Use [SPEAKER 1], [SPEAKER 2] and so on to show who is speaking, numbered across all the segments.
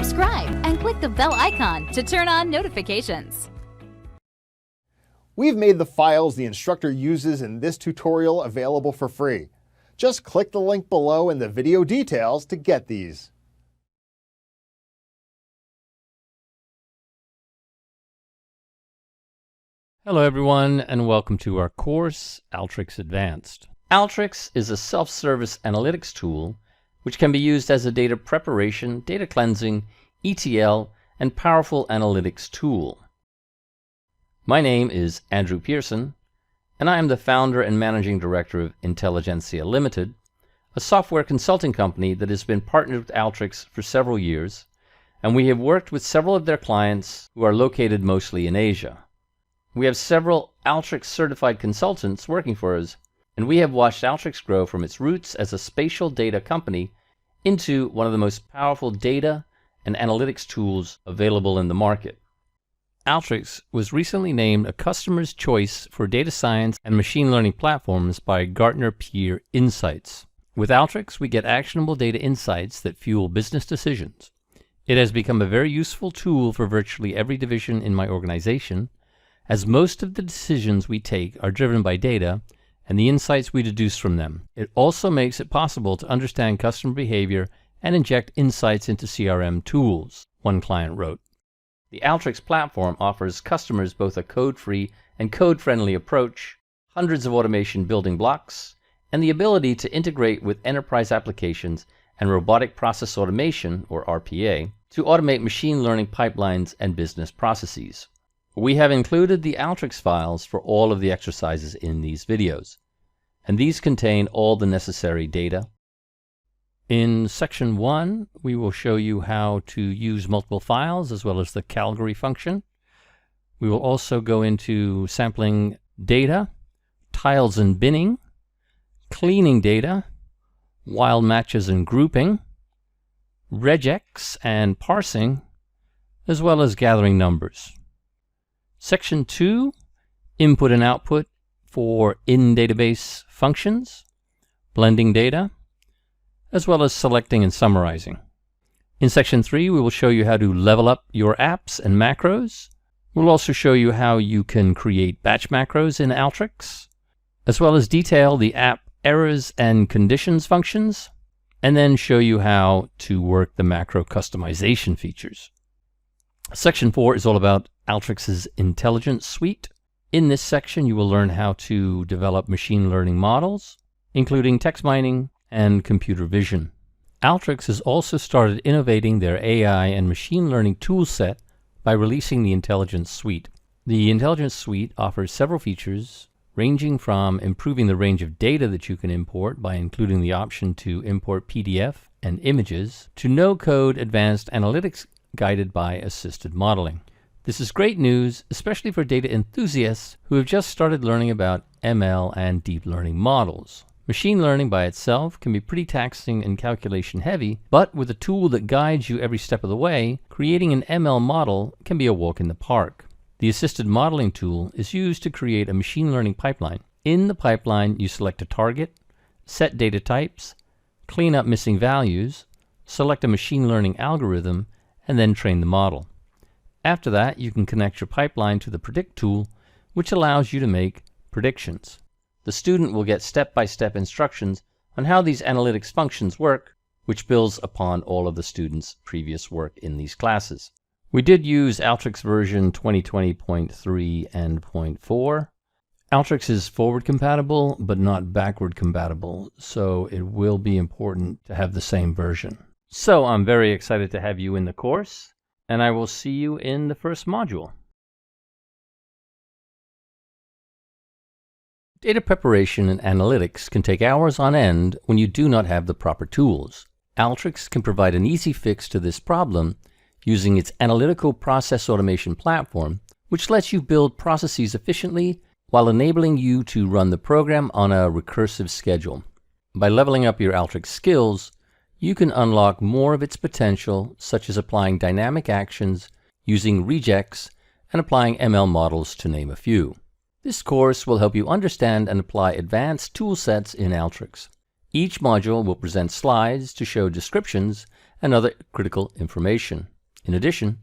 [SPEAKER 1] subscribe and click the bell icon to turn on notifications.
[SPEAKER 2] We've made the files the instructor uses in this tutorial available for free. Just click the link below in the video details to get these.
[SPEAKER 3] Hello everyone, and welcome to our course, Alteryx Advanced. Alteryx is a self-service analytics tool which can be used as a data preparation, data cleansing, ETL, and powerful analytics tool. My name is Andrew Pearson, and I am the founder and managing director of Intelligentsia Limited, a software consulting company that has been partnered with Alteryx for several years, and we have worked with several of their clients who are located mostly in Asia. We have several Alteryx certified consultants working for us, and we have watched Alteryx grow from its roots as a spatial data company into one of the most powerful data and analytics tools available in the market. Alteryx was recently named a customer's choice for data science and machine learning platforms by Gartner Peer Insights. With Alteryx, we get actionable data insights that fuel business decisions. It has become a very useful tool for virtually every division in my organization, as most of the decisions we take are driven by data and the insights we deduce from them. It also makes it possible to understand customer behavior and inject insights into CRM tools, one client wrote. The Alteryx platform offers customers both a code-free and code-friendly approach, hundreds of automation building blocks, and the ability to integrate with enterprise applications and robotic process automation, or RPA, to automate machine learning pipelines and business processes. We have included the Alteryx files for all of the exercises in these videos, and these contain all the necessary data. In section 1, we will show you how to use multiple files as well as the Calgary function. We will also go into sampling data, tiles and binning, cleaning data, wild matches and grouping, RegEx and parsing, as well as gathering numbers. Section 2, input and output for in-database functions, blending data, as well as selecting and summarizing. In section 3, we will show you how to level up your apps and macros. We'll also show you how you can create batch macros in Alteryx, as well as detail the app errors and conditions functions, and then show you how to work the macro customization features. Section 4 is all about Alteryx's Intelligence Suite. In this section, you will learn how to develop machine learning models, including text mining and computer vision. Alteryx has also started innovating their AI and machine learning toolset by releasing the Intelligence Suite. The Intelligence Suite offers several features, ranging from improving the range of data that you can import by including the option to import PDF and images, to no-code advanced analytics guided by assisted modeling. This is great news, especially for data enthusiasts who have just started learning about ML and deep learning models. Machine learning by itself can be pretty taxing and calculation heavy, but with a tool that guides you every step of the way, creating an ML model can be a walk in the park. The assisted modeling tool is used to create a machine learning pipeline. In the pipeline, you select a target, set data types, clean up missing values, select a machine learning algorithm, and then train the model. After that, you can connect your pipeline to the predict tool, which allows you to make predictions. The student will get step-by-step instructions on how these analytics functions work, which builds upon all of the students' previous work in these classes. We did use Alteryx version 2020.3 and 0.4. Alteryx is forward compatible, but not backward compatible, so it will be important to have the same version. So I'm very excited to have you in the course, and I will see you in the first module. Data preparation and analytics can take hours on end when you do not have the proper tools. Alteryx can provide an easy fix to this problem using its analytical process automation platform, which lets you build processes efficiently while enabling you to run the program on a recursive schedule. By leveling up your Alteryx skills, you can unlock more of its potential, such as applying dynamic actions, using RegEx, and applying ML models, to name a few. This course will help you understand and apply advanced tool sets in Alteryx. Each module will present slides to show descriptions and other critical information. In addition,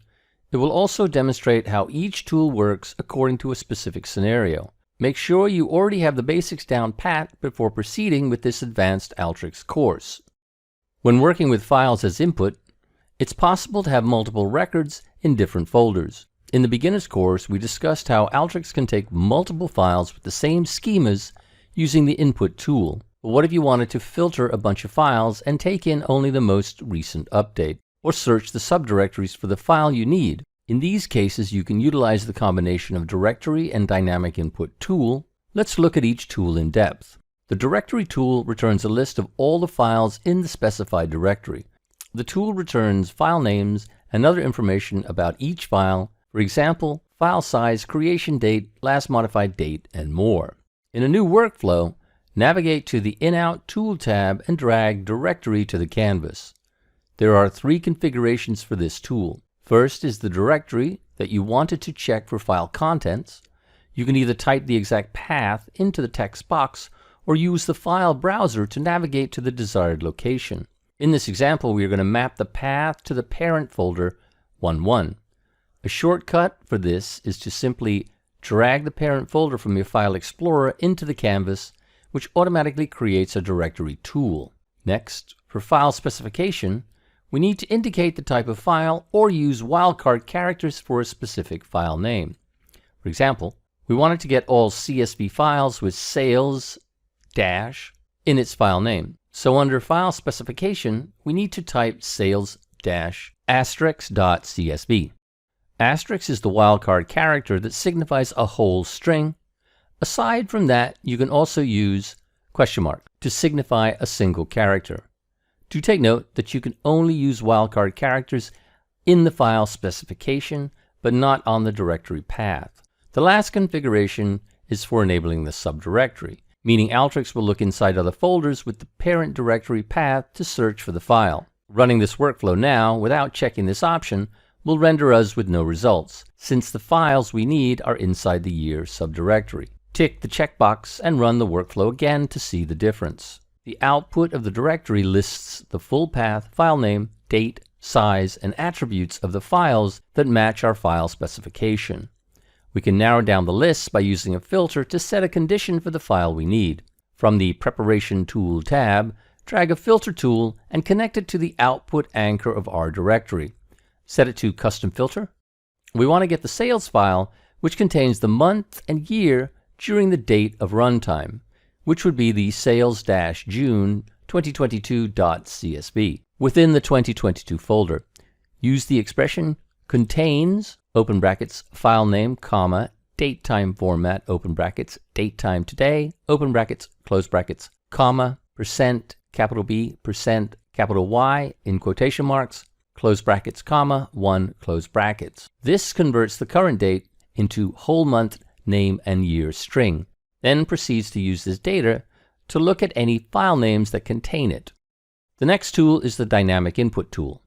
[SPEAKER 3] it will also demonstrate how each tool works according to a specific scenario. Make sure you already have the basics down pat before proceeding with this advanced Alteryx course. When working with files as input, it's possible to have multiple records in different folders. In the beginner's course, we discussed how Alteryx can take multiple files with the same schemas using the input tool. But what if you wanted to filter a bunch of files and take in only the most recent update, or search the subdirectories for the file you need? In these cases, you can utilize the combination of directory and dynamic input tool. Let's look at each tool in depth. The directory tool returns a list of all the files in the specified directory. The tool returns file names and other information about each file, for example, file size, creation date, last modified date, and more. In a new workflow, navigate to the In-Out Tool tab and drag Directory to the canvas. There are 3 configurations for this tool. First is the directory that you wanted to check for file contents. You can either type the exact path into the text box or use the file browser to navigate to the desired location. In this example, we are going to map the path to the parent folder 11. A shortcut for this is to simply drag the parent folder from your File Explorer into the canvas, which automatically creates a directory tool. Next, for file specification, we need to indicate the type of file or use wildcard characters for a specific file name. For example, we wanted to get all CSV files with sales dash in its file name. So under file specification, we need to type sales dash *.csv. Asterisk is the wildcard character that signifies a whole string. Aside from that, you can also use question mark to signify a single character. Do take note that you can only use wildcard characters in the file specification, but not on the directory path. The last configuration is for enabling the subdirectory, meaning Alteryx will look inside other folders with the parent directory path to search for the file. Running this workflow now without checking this option will render us with no results, since the files we need are inside the year subdirectory. Tick the checkbox and run the workflow again to see the difference. The output of the directory lists the full path, file name, date, size, and attributes of the files that match our file specification. We can narrow down the list by using a filter to set a condition for the file we need. From the Preparation Tool tab, drag a filter tool and connect it to the output anchor of our directory. Set it to Custom Filter. We want to get the sales file, which contains the month and year during the date of runtime, which would be the sales-June 2022.csv within the 2022 folder. Use the expression contains, open brackets, file name, comma, date time format, open brackets, date time today, open brackets, close brackets, comma, percent, capital B, percent, capital Y, in quotation marks, close brackets, comma, 1, close brackets. This converts the current date into whole month, name, and year string, then proceeds to use this data to look at any file names that contain it. The next tool is the Dynamic Input tool.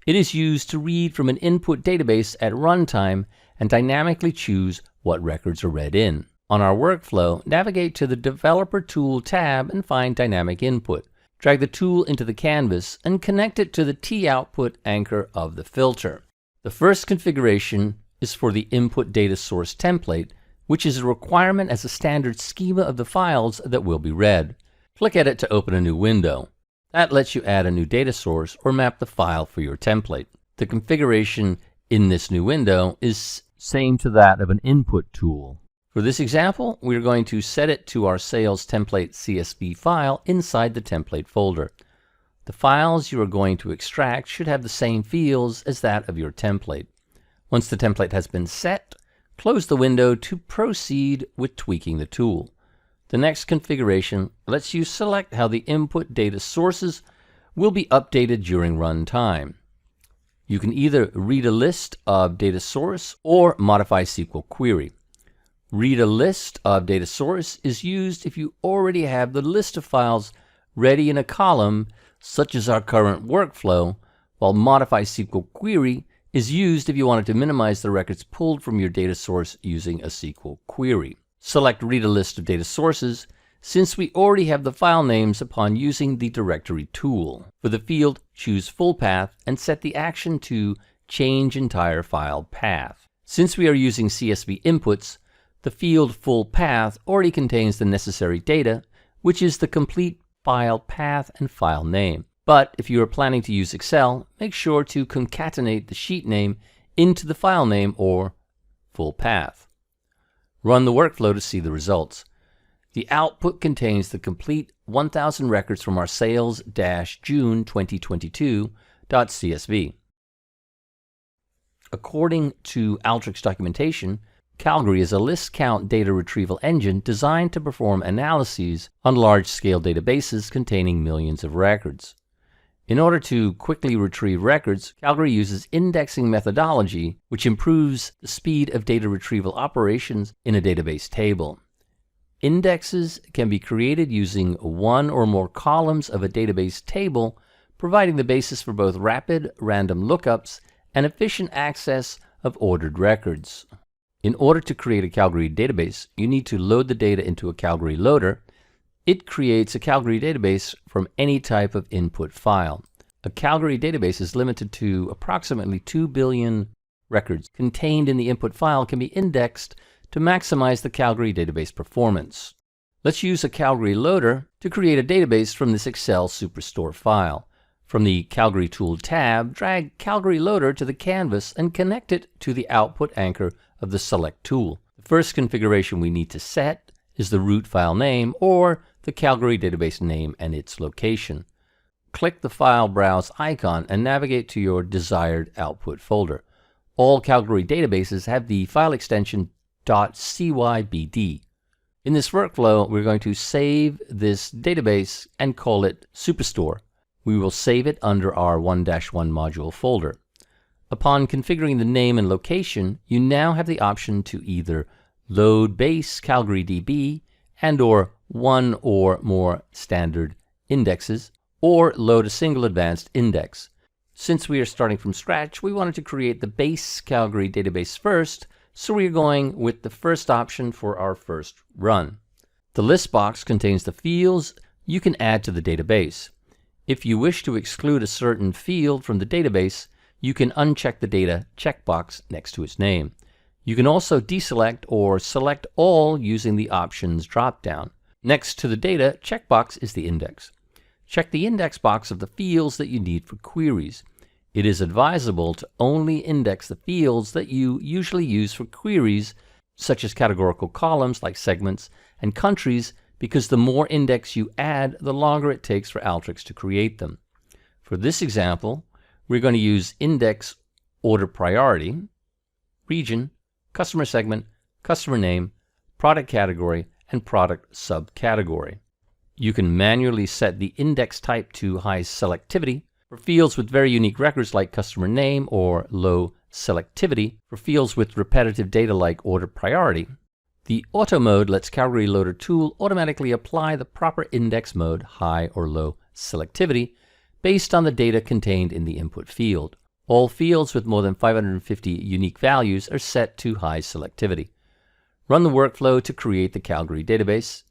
[SPEAKER 3] It is used to read from an input database at runtime and dynamically choose what records are read in. On our workflow, navigate to the Developer Tool tab and find Dynamic Input. Drag the tool into the canvas and connect it to the T-output anchor of the filter. The first configuration is for the input data source template, which is a requirement as a standard schema of the files that will be read. Click Edit to open a new window. That lets you add a new data source or map the file for your template. The configuration in this new window is same to that of an input tool. For this example, we're going to set it to our sales template CSV file inside the template folder. The files you are going to extract should have the same fields as that of your template. Once the template has been set, close the window to proceed with tweaking the tool. The next configuration lets you select how the input data sources will be updated during runtime. You can either read a list of data source or modify SQL query. Read a list of data source is used if you already have the list of files ready in a column, such as our current workflow, while modify SQL query is used if you wanted to minimize the records pulled from your data source using a SQL query. Select Read a List of Data Sources, since we already have the file names upon using the Directory tool. For the field, choose Full Path and set the action to change entire file path. Since we are using CSV inputs, the field full path already contains the necessary data, which is the complete file path and file name. But if you are planning to use Excel, make sure to concatenate the sheet name into the file name or full path. Run the workflow to see the results. The output contains the complete 1,000 records from our sales-June 2022.csv. According to Alteryx documentation, Calgary is a list count data retrieval engine designed to perform analyses on large-scale databases containing millions of records. In order to quickly retrieve records, Calgary uses indexing methodology, which improves the speed of data retrieval operations in a database table. Indexes can be created using one or more columns of a database table, providing the basis for both rapid random lookups and efficient access of ordered records. In order to create a Calgary database, you need to load the data into a Calgary loader. It creates a Calgary database from any type of input file. A Calgary database is limited to approximately 2 billion records contained in the input file can be indexed to maximize the Calgary database performance. Let's use a Calgary loader to create a database from this Excel Superstore file. From the Calgary Tool tab, drag Calgary Loader to the canvas and connect it to the output anchor of the Select tool. The first configuration we need to set is the root file name or the Calgary database name and its location. Click the File Browse icon and navigate to your desired output folder. All Calgary databases have the file extension .cybd. In this workflow, we're going to save this database and call it Superstore. We will save it under our 1-1 module folder. Upon configuring the name and location, you now have the option to either load base Calgary DB and/or one or more standard indexes, or load a single advanced index. Since we are starting from scratch, we wanted to create the base Calgary database first, so we are going with the first option for our first run. The list box contains the fields you can add to the database. If you wish to exclude a certain field from the database, you can uncheck the data checkbox next to its name. You can also deselect or select all using the options dropdown. Next to the data checkbox is the index. Check the index box of the fields that you need for queries. It is advisable to only index the fields that you usually use for queries, such as categorical columns like segments and countries, because the more index you add, the longer it takes for Alteryx to create them. For this example, we're going to use index order priority, region, customer segment, customer name, product category, and product subcategory. You can manually set the index type to high selectivity for fields with very unique records like customer name, or low selectivity for fields with repetitive data like order priority. The auto mode lets Calgary Loader tool automatically apply the proper index mode, high or low selectivity, based on the data contained in the input field. All fields with more than 550 unique values are set to high selectivity. Run the workflow to create the Calgary database.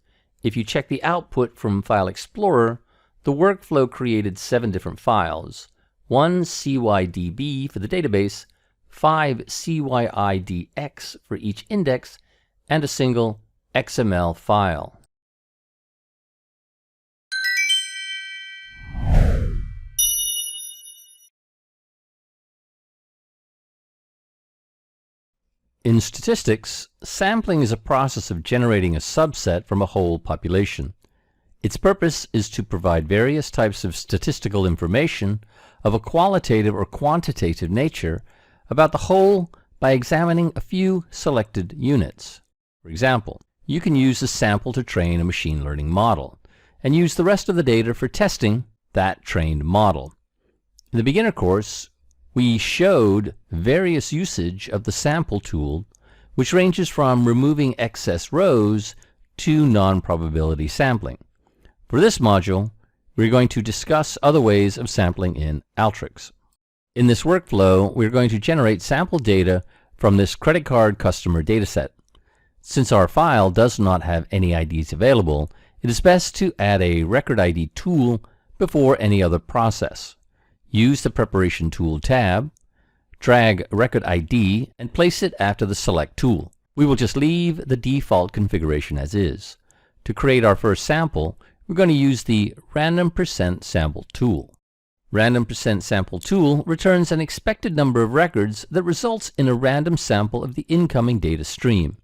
[SPEAKER 3] If you check the output from File Explorer, the workflow created 7 different files, 1 CYDB for the database, 5 CYIDX for each index, and a single XML file. In statistics, sampling is a process of generating a subset from a whole population. Its purpose is to provide various types of statistical information of a qualitative or quantitative nature about the whole by examining a few selected units. For example, you can use a sample to train a machine learning model, and use the rest of the data for testing that trained model. In the beginner course, we showed various usage of the sample tool, which ranges from removing excess rows to non-probability sampling. For this module, we're going to discuss other ways of sampling in Alteryx. In this workflow, we're going to generate sample data from this credit card customer dataset. Since our file does not have any IDs available, it is best to add a record ID tool before any other process. Use the Preparation Tool tab, Drag record ID and place it after the select tool. We will just leave the default configuration as is. To create our first sample, we're going to use the random % sample tool. Random % sample tool returns an expected number of records that results in a random sample of the incoming data stream.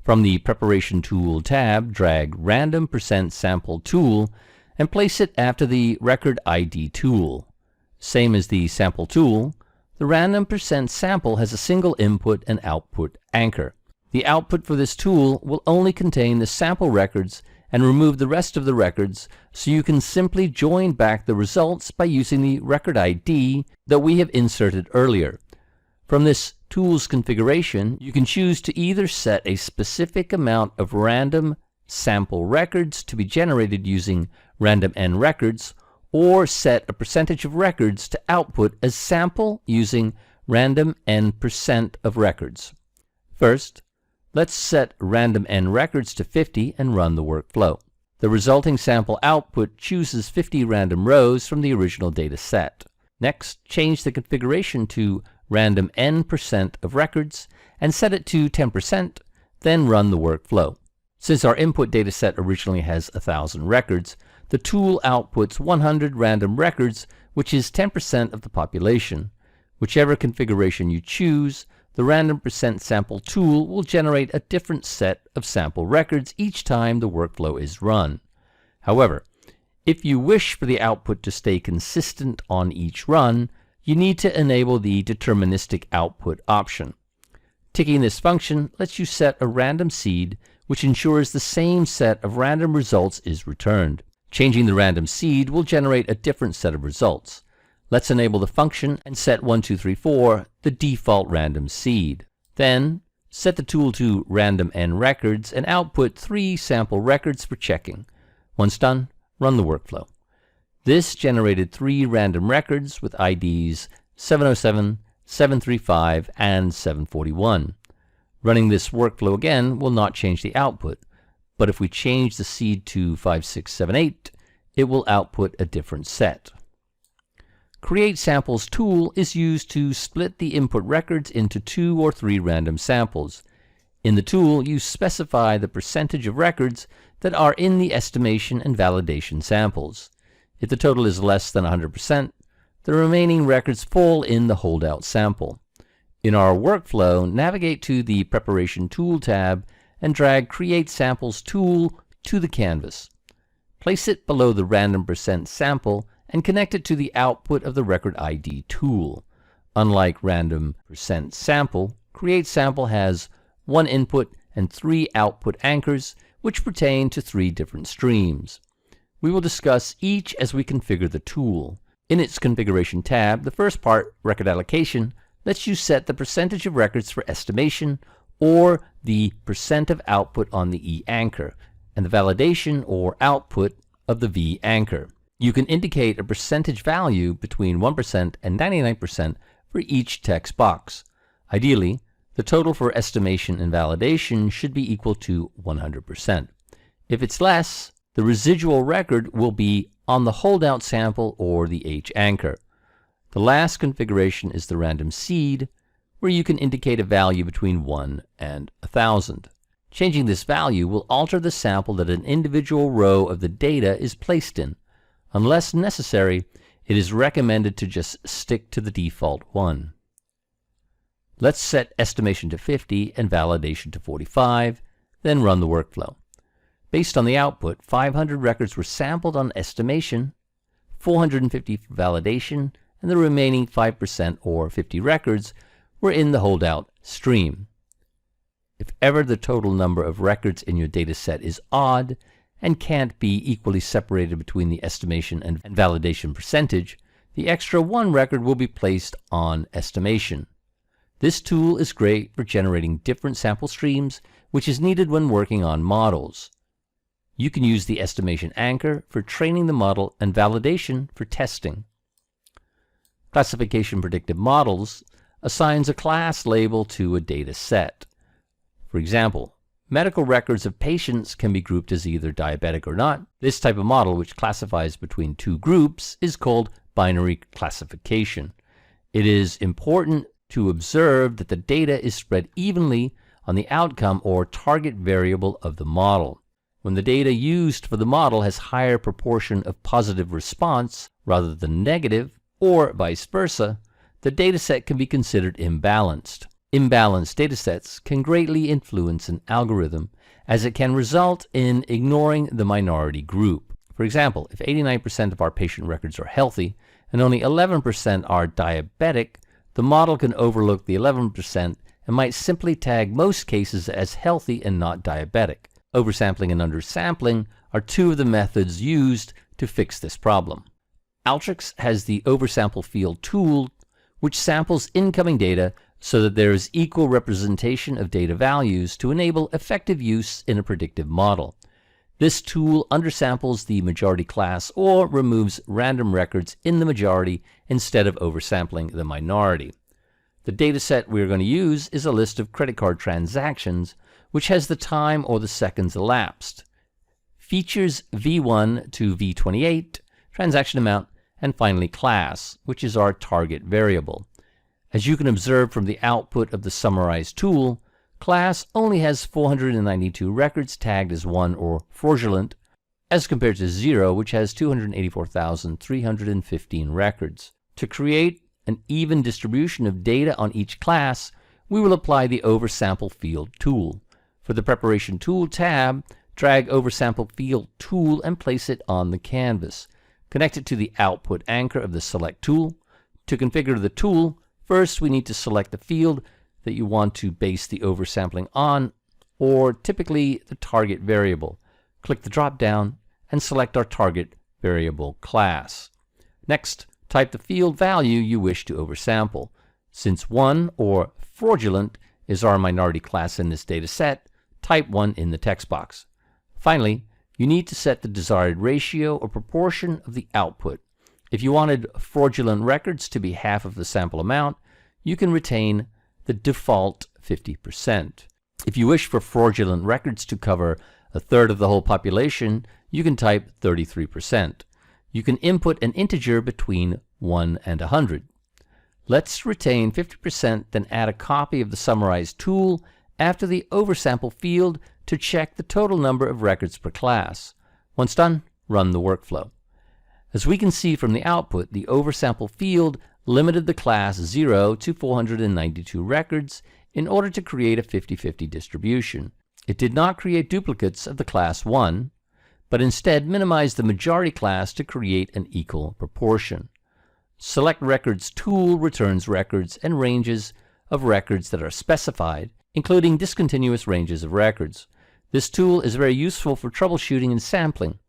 [SPEAKER 3] From the Preparation Tool tab, drag Random % Sample Tool and place it after the Record ID tool. Same as the Sample tool, the Random % Sample has a single input and output anchor. The output for this tool will only contain the sample records and remove the rest of the records, so you can simply join back the results by using the record ID that we have inserted earlier. From this tool's configuration, you can choose to either set a specific amount of random sample records to be generated using random n records, or set a percentage of records to output as sample using random n% of records. First, let's set random n records to 50 and run the workflow. The resulting sample output chooses 50 random rows from the original data set. Next, change the configuration to random n% of records and set it to 10%, then run the workflow. Since our input data set originally has 1,000 records, the tool outputs 100 random records, which is 10% of the population. Whichever configuration you choose, the random % sample tool will generate a different set of sample records each time the workflow is run. However, if you wish for the output to stay consistent on each run, you need to enable the deterministic output option. Ticking this function lets you set a random seed, which ensures the same set of random results is returned. Changing the random seed will generate a different set of results. Let's enable the function and set 1234, the default random seed. Then, set the tool to random n records and output 3 sample records for checking. Once done, run the workflow. This generated 3 random records with IDs 707, 735, and 741. Running this workflow again will not change the output, but if we change the seed to 5678, it will output a different set. Create Samples tool is used to split the input records into 2 or 3 random samples. In the tool, you specify the percentage of records that are in the estimation and validation samples. If the total is less than 100%, the remaining records fall in the holdout sample. In our workflow, navigate to the Preparation Tool tab and drag Create Samples tool to the canvas. Place it below the random % sample and connect it to the output of the Record ID tool. Unlike random % sample, Create Sample has 1 input and 3 output anchors, which pertain to 3 different streams. We will discuss each as we configure the tool. In its Configuration tab, the first part, Record Allocation, lets you set the percentage of records for estimation, or the % of output on the E anchor, and the validation or output of the V anchor. You can indicate a percentage value between 1% and 99% for each text box. Ideally, the total for estimation and validation should be equal to 100%. If it's less, the residual record will be on the holdout sample or the H anchor. The last configuration is the random seed, where you can indicate a value between 1 and 1,000. Changing this value will alter the sample that an individual row of the data is placed in. Unless necessary, it is recommended to just stick to the default one. Let's set estimation to 50 and validation to 45, then run the workflow. Based on the output, 500 records were sampled on estimation, 450 for validation, and the remaining 5% or 50 records were in the holdout stream. If ever the total number of records in your data set is odd and can't be equally separated between the estimation and validation percentage, the extra 1 record will be placed on estimation. This tool is great for generating different sample streams, which is needed when working on models. You can use the estimation anchor for training the model and validation for testing. Classification Predictive Models assigns a class label to a data set. For example, medical records of patients can be grouped as either diabetic or not. This type of model, which classifies between 2 groups, is called binary classification. It is important to observe that the data is spread evenly on the outcome or target variable of the model. When the data used for the model has higher proportion of positive response rather than negative, or vice versa, the dataset can be considered imbalanced. Imbalanced datasets can greatly influence an algorithm, as it can result in ignoring the minority group. For example, if 89% of our patient records are healthy and only 11% are diabetic, the model can overlook the 11% and might simply tag most cases as healthy and not diabetic. Oversampling and undersampling are two of the methods used to fix this problem. Alteryx has the oversample field tool, which samples incoming data so that there is equal representation of data values to enable effective use in a predictive model. This tool undersamples the majority class or removes random records in the majority instead of oversampling the minority. The dataset we're going to use is a list of credit card transactions, which has the time or the seconds elapsed, features V1 to V28, transaction amount, and finally class, which is our target variable. As you can observe from the output of the summarized tool, class only has 492 records tagged as 1 or fraudulent, as compared to 0, which has 284,315 records. To create an even distribution of data on each class, we will apply the Oversample Field tool. For the Preparation Tool tab, drag Oversample Field tool and place it on the canvas. Connect it to the output anchor of the Select tool. To configure the tool, first we need to select the field that you want to base the oversampling on, or typically the target variable. Click the drop-down and select our target variable class. Next, type the field value you wish to oversample. Since 1 or fraudulent is our minority class in this data set, type 1 in the text box. Finally, you need to set the desired ratio or proportion of the output. If you wanted fraudulent records to be half of the sample amount, you can retain the default 50%. If you wish for fraudulent records to cover a third of the whole population, you can type 33%. You can input an integer between 1 and 100. Let's retain 50%, then add a copy of the summarized tool after the oversample field to check the total number of records per class. Once done, run the workflow. As we can see from the output, the oversample field limited the class 0 to 492 records in order to create a 50-50 distribution. It did not create duplicates of the class 1, but instead minimized the majority class to create an equal proportion. Select Records tool returns records and ranges of records that are specified, including discontinuous ranges of records. This tool is very useful for troubleshooting and sampling.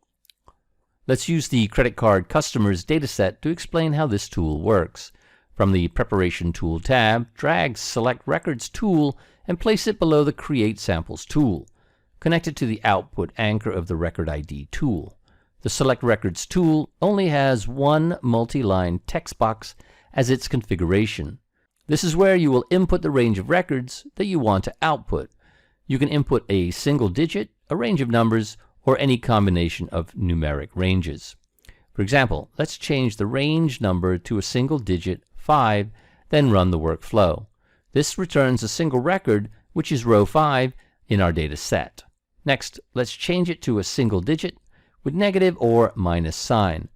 [SPEAKER 3] Let's use the credit card customers dataset to explain how this tool works. From the Preparation Tool tab, drag Select Records tool and place it below the Create Samples tool. Connect it to the output anchor of the Record ID tool. The Select Records tool only has one multi-line text box as its configuration. This is where you will input the range of records that you want to output. You can input a single digit, a range of numbers, or any combination of numeric ranges. For example, let's change the range number to a single digit 5, then run the workflow. This returns a single record, which is row 5 in our data set. Next, let's change it to a single digit with negative or minus sign.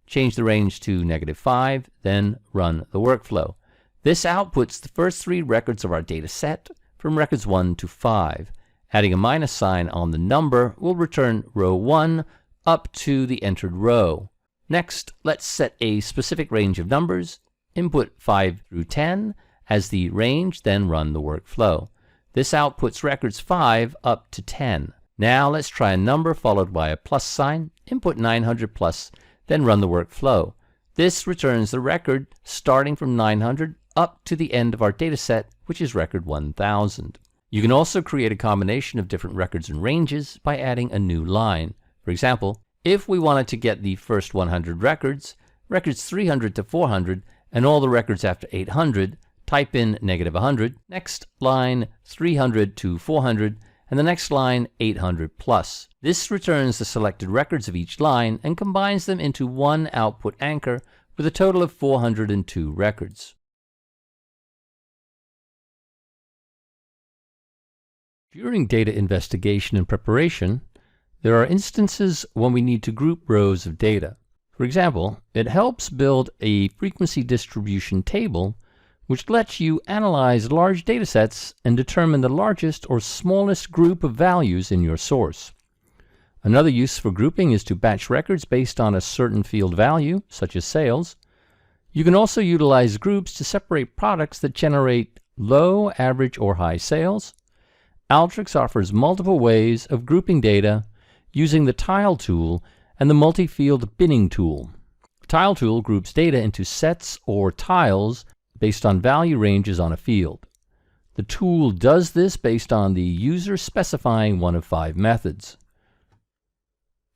[SPEAKER 3] Change the range to -5, then run the workflow. This outputs the first 3 records of our data set from records 1 to 5. Adding a minus sign on the number will return row 1 up to the entered row. Next, let's set a specific range of numbers, input 5 through 10 as the range, then run the workflow. This outputs records 5 up to 10. Now let's try a number followed by a plus sign, input 900 plus, then run the workflow. This returns the record starting from 900 up to the end of our data set, which is record 1000. You can also create a combination of different records and ranges by adding a new line. For example, if we wanted to get the first 100 records, records 300 to 400, and all the records after 800, type in -100, next line 300 to 400, and the next line 800 plus. This returns the selected records of each line and combines them into one output anchor with a total of 402 records. During data investigation and preparation, there are instances when we need to group rows of data. For example, it helps build a frequency distribution table which lets you analyze large datasets and determine the largest or smallest group of values in your source. Another use for grouping is to batch records based on a certain field value, such as sales. You can also utilize groups to separate products that generate low, average, or high sales. Alteryx offers multiple ways of grouping data using the tile tool and the multi-field binning tool. The tile tool groups data into sets or tiles based on value ranges on a field. The tool does this based on the user specifying one of 5 methods.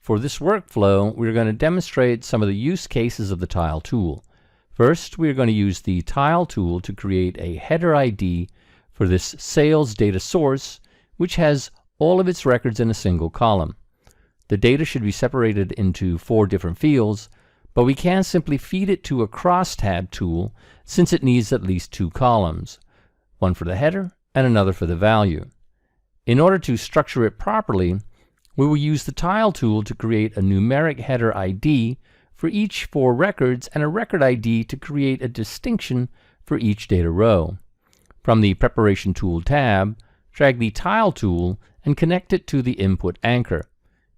[SPEAKER 3] For this workflow, we're going to demonstrate some of the use cases of the tile tool. First, we're going to use the tile tool to create a header ID for this sales data source, which has all of its records in a single column. The data should be separated into 4 different fields, but we can simply feed it to a crosstab tool since it needs at least 2 columns, one for the header and another for the value. In order to structure it properly, we will use the tile tool to create a numeric header ID for each 4 records and a record ID to create a distinction for each data row. From the Preparation Tool tab, drag the Tile tool and connect it to the input anchor.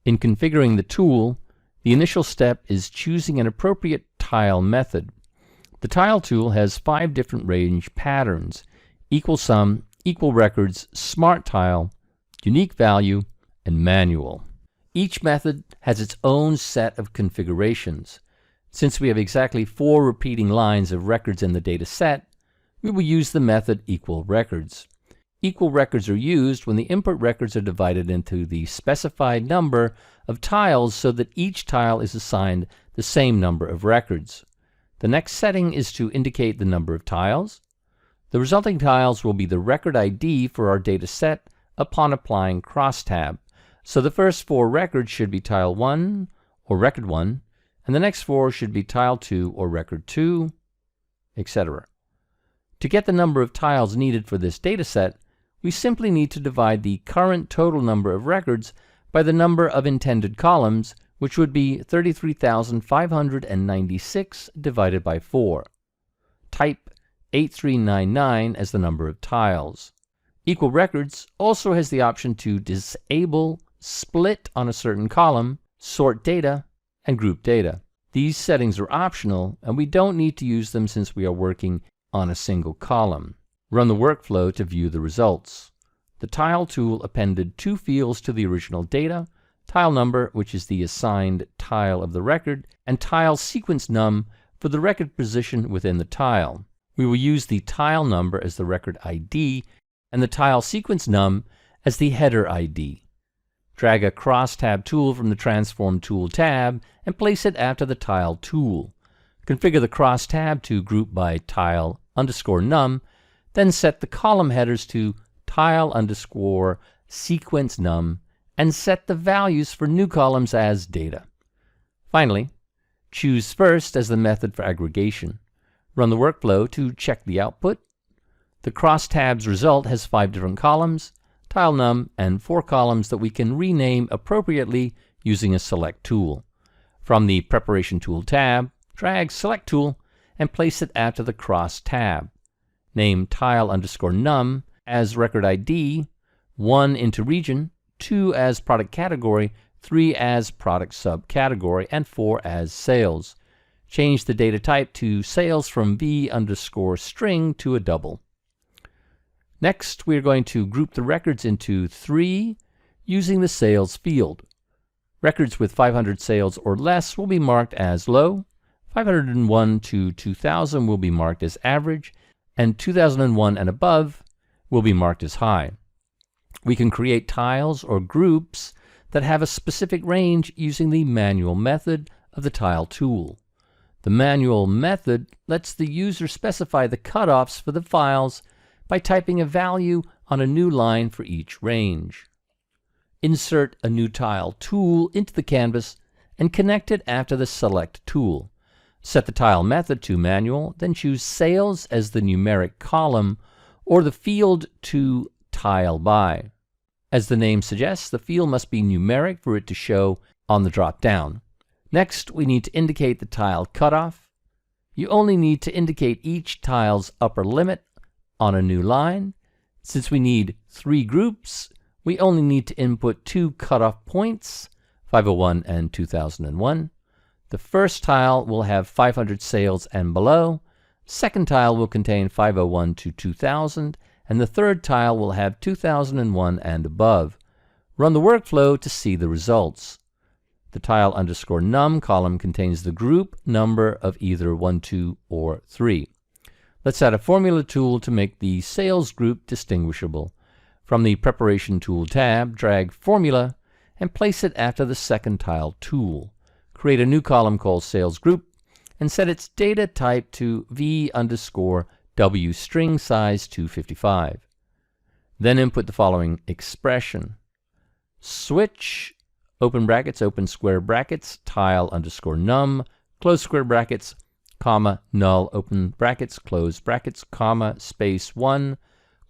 [SPEAKER 3] In configuring the tool, the initial step is choosing an appropriate tile method. The Tile tool has 5 different range patterns: equal sum, equal records, smart tile, unique value, and manual. Each method has its own set of configurations. Since we have exactly 4 repeating lines of records in the data set, we will use the method equal records. Equal records are used when the input records are divided into the specified number of tiles so that each tile is assigned the same number of records. The next setting is to indicate the number of tiles. The resulting tiles will be the record ID for our data set upon applying crosstab. So the first 4 records should be tile 1 or record 1, and the next 4 should be tile 2 or record 2, etc. To get the number of tiles needed for this data set, we simply need to divide the current total number of records by the number of intended columns, which would be 33,596 divided by 4. Type 8399 as the number of tiles. Equal records also has the option to disable split on a certain column, sort data, and group data. These settings are optional, and we don't need to use them since we are working on a single column. Run the workflow to view the results. The Tile tool appended 2 fields to the original data: tile number, which is the assigned tile of the record, and tile sequence num for the record position within the tile. We will use the tile number as the record ID and the tile sequence num as the header ID. Drag a crosstab tool from the Transform Tool tab and place it after the Tile tool. Configure the crosstab to group by tile_num, then set the column headers to tile_sequence num and set the values for new columns as data. Finally, choose first as the method for aggregation. Run the workflow to check the output. The crosstab's result has 5 different columns, tile num, and 4 columns that we can rename appropriately using a select tool. From the Preparation Tool tab, drag Select Tool and place it after the cross tab. Name tile_num as record ID, 1 into region, 2 as product category, 3 as product subcategory, and 4 as sales. Change the data type to sales from v_string to a double. Next, we are going to group the records into 3 using the sales field. Records with 500 sales or less will be marked as low, 501 to 2000 will be marked as average, and 2001 and above will be marked as high. We can create tiles or groups that have a specific range using the manual method of the Tile tool. The manual method lets the user specify the cutoffs for the files by typing a value on a new line for each range. Insert a new Tile tool into the canvas and connect it after the Select tool. Set the tile method to manual, then choose sales as the numeric column or the field to tile by. As the name suggests, the field must be numeric for it to show on the drop-down. Next, we need to indicate the tile cutoff. You only need to indicate each tile's upper limit on a new line. Since we need 3 groups, we only need to input 2 cutoff points, 501 and 2001. The first tile will have 500 sales and below. Second tile will contain 501 to 2000, and the third tile will have 2001 and above. Run the workflow to see the results. The tile underscore num column contains the group number of either 1, 2, or 3. Let's add a formula tool to make the sales group distinguishable. From the Preparation Tool tab, drag Formula and place it after the second tile tool. Create a new column called Sales Group and set its data type to v_w string size 255. Then input the following expression. Switch, open brackets, open square brackets, tile underscore num, close square brackets, comma, null, open brackets, close brackets, comma, space 1,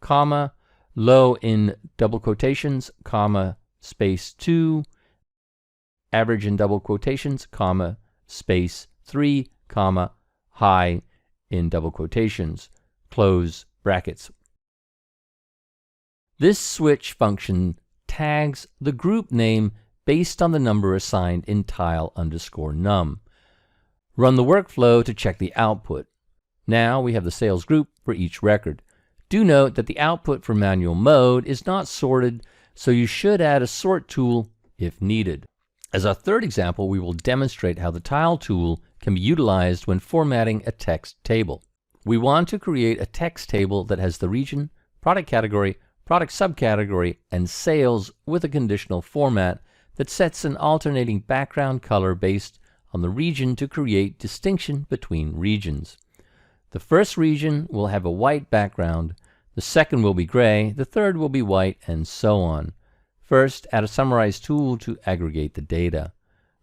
[SPEAKER 3] comma, low in double quotations, comma, space 2, average in double quotations, comma, space 3, comma, high in double quotations, close brackets. This switch function tags the group name based on the number assigned in tile underscore num. Run the workflow to check the output. Now we have the sales group for each record. Do note that the output for manual mode is not sorted, so you should add a sort tool if needed. As our third example, we will demonstrate how the tile tool can be utilized when formatting a text table. We want to create a text table that has the region, product category, product subcategory, and sales with a conditional format that sets an alternating background color based on the region to create distinction between regions. The first region will have a white background, the second will be gray, the third will be white, and so on. First, add a Summarize tool to aggregate the data.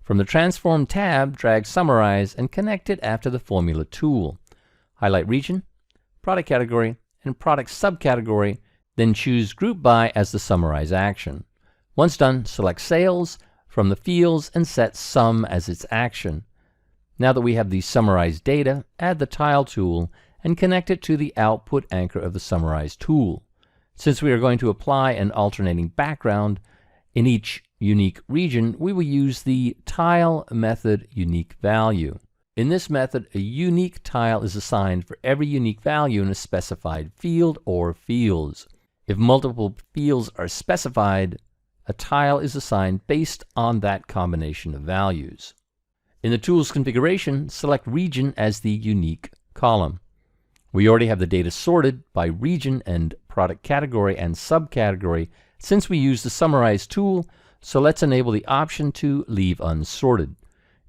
[SPEAKER 3] From the Transform tab, drag Summarize and connect it after the Formula tool. Highlight Region, Product Category, and Product Subcategory, then choose Group By as the Summarize action. Once done, select Sales from the fields and set Sum as its action. Now that we have the summarized data, add the Tile tool and connect it to the output anchor of the Summarize tool. Since we are going to apply an alternating background in each unique region, we will use the tile method unique value. In this method, a unique tile is assigned for every unique value in a specified field or fields. If multiple fields are specified, a tile is assigned based on that combination of values. In the tool's configuration, select region as the unique column. We already have the data sorted by region and product category and subcategory since we use the Summarize tool, so let's enable the option to leave unsorted.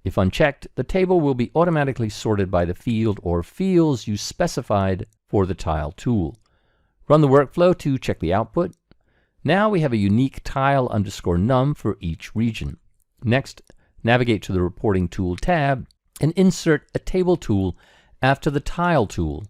[SPEAKER 3] If unchecked, the table will be automatically sorted by the field or fields you specified for the tile tool. Run the workflow to check the output. Now we have a unique tile underscore num for each region. Next, navigate to the Reporting Tool tab and insert a table tool after the tile tool.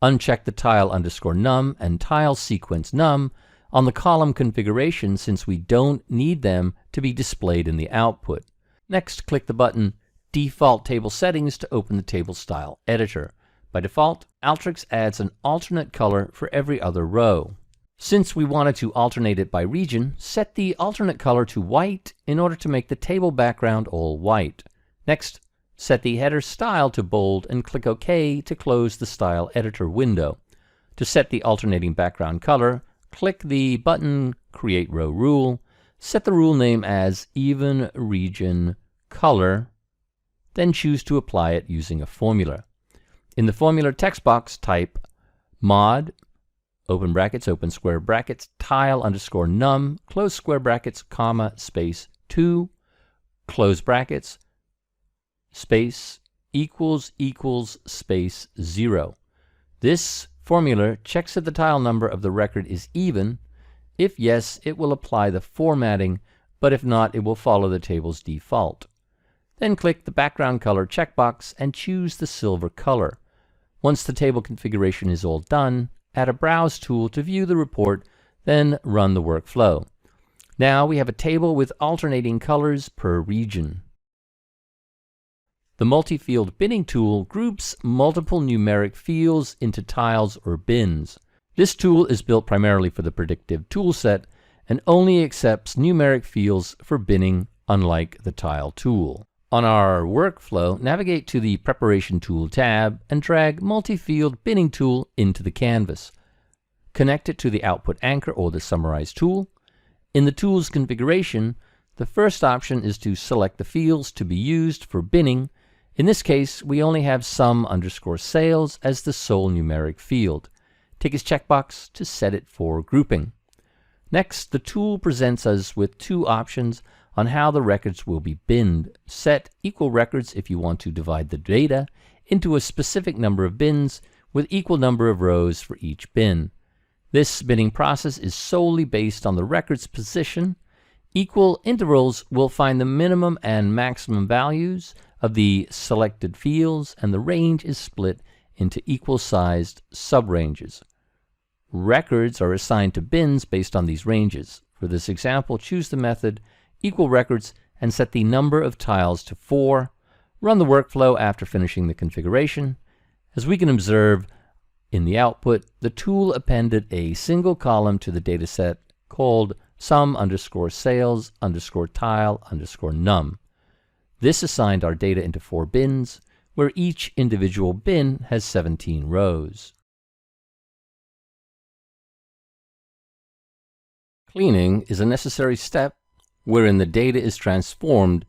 [SPEAKER 3] Uncheck the tile underscore num and tile sequence num on the column configuration since we don't need them to be displayed in the output. Next, click the button Default Table Settings to open the Table Style Editor. By default, Alteryx adds an alternate color for every other row. Since we wanted to alternate it by region, set the alternate color to white in order to make the table background all white. Next, set the header style to bold and click OK to close the Style Editor window. To set the alternating background color, click the button Create Row Rule, set the rule name as Even Region Color, then choose to apply it using a formula. In the formula text box, type mod, open brackets, open square brackets, tile underscore num, close square brackets, comma, space 2, close brackets, space, equals, space 0. This formula checks if the tile number of the record is even. If yes, it will apply the formatting, but if not, it will follow the table's default. Then click the background color checkbox and choose the silver color. Once the table configuration is all done, add a Browse tool to view the report, then run the workflow. Now we have a table with alternating colors per region. The multi-field binning tool groups multiple numeric fields into tiles or bins. This tool is built primarily for the predictive toolset and only accepts numeric fields for binning, unlike the tile tool. On our workflow, navigate to the Preparation Tool tab and drag Multi-Field Binning Tool into the canvas. Connect it to the Output Anchor or the Summarize tool. In the tool's configuration, the first option is to select the fields to be used for binning. In this case, we only have sum_sales as the sole numeric field. Tick its checkbox to set it for grouping. Next, the tool presents us with two options on how the records will be binned. Set equal records if you want to divide the data into a specific number of bins with equal number of rows for each bin. This binning process is solely based on the record's position. Equal intervals will find the minimum and maximum values of the selected fields, and the range is split into equal-sized subranges. Records are assigned to bins based on these ranges. For this example, choose the method equal records and set the number of tiles to 4. Run the workflow after finishing the configuration. As we can observe in the output, the tool appended a single column to the dataset called sum_sales_tile_num. This assigned our data into 4 bins, where each individual bin has 17 rows. Cleaning is a necessary step wherein the data is transformed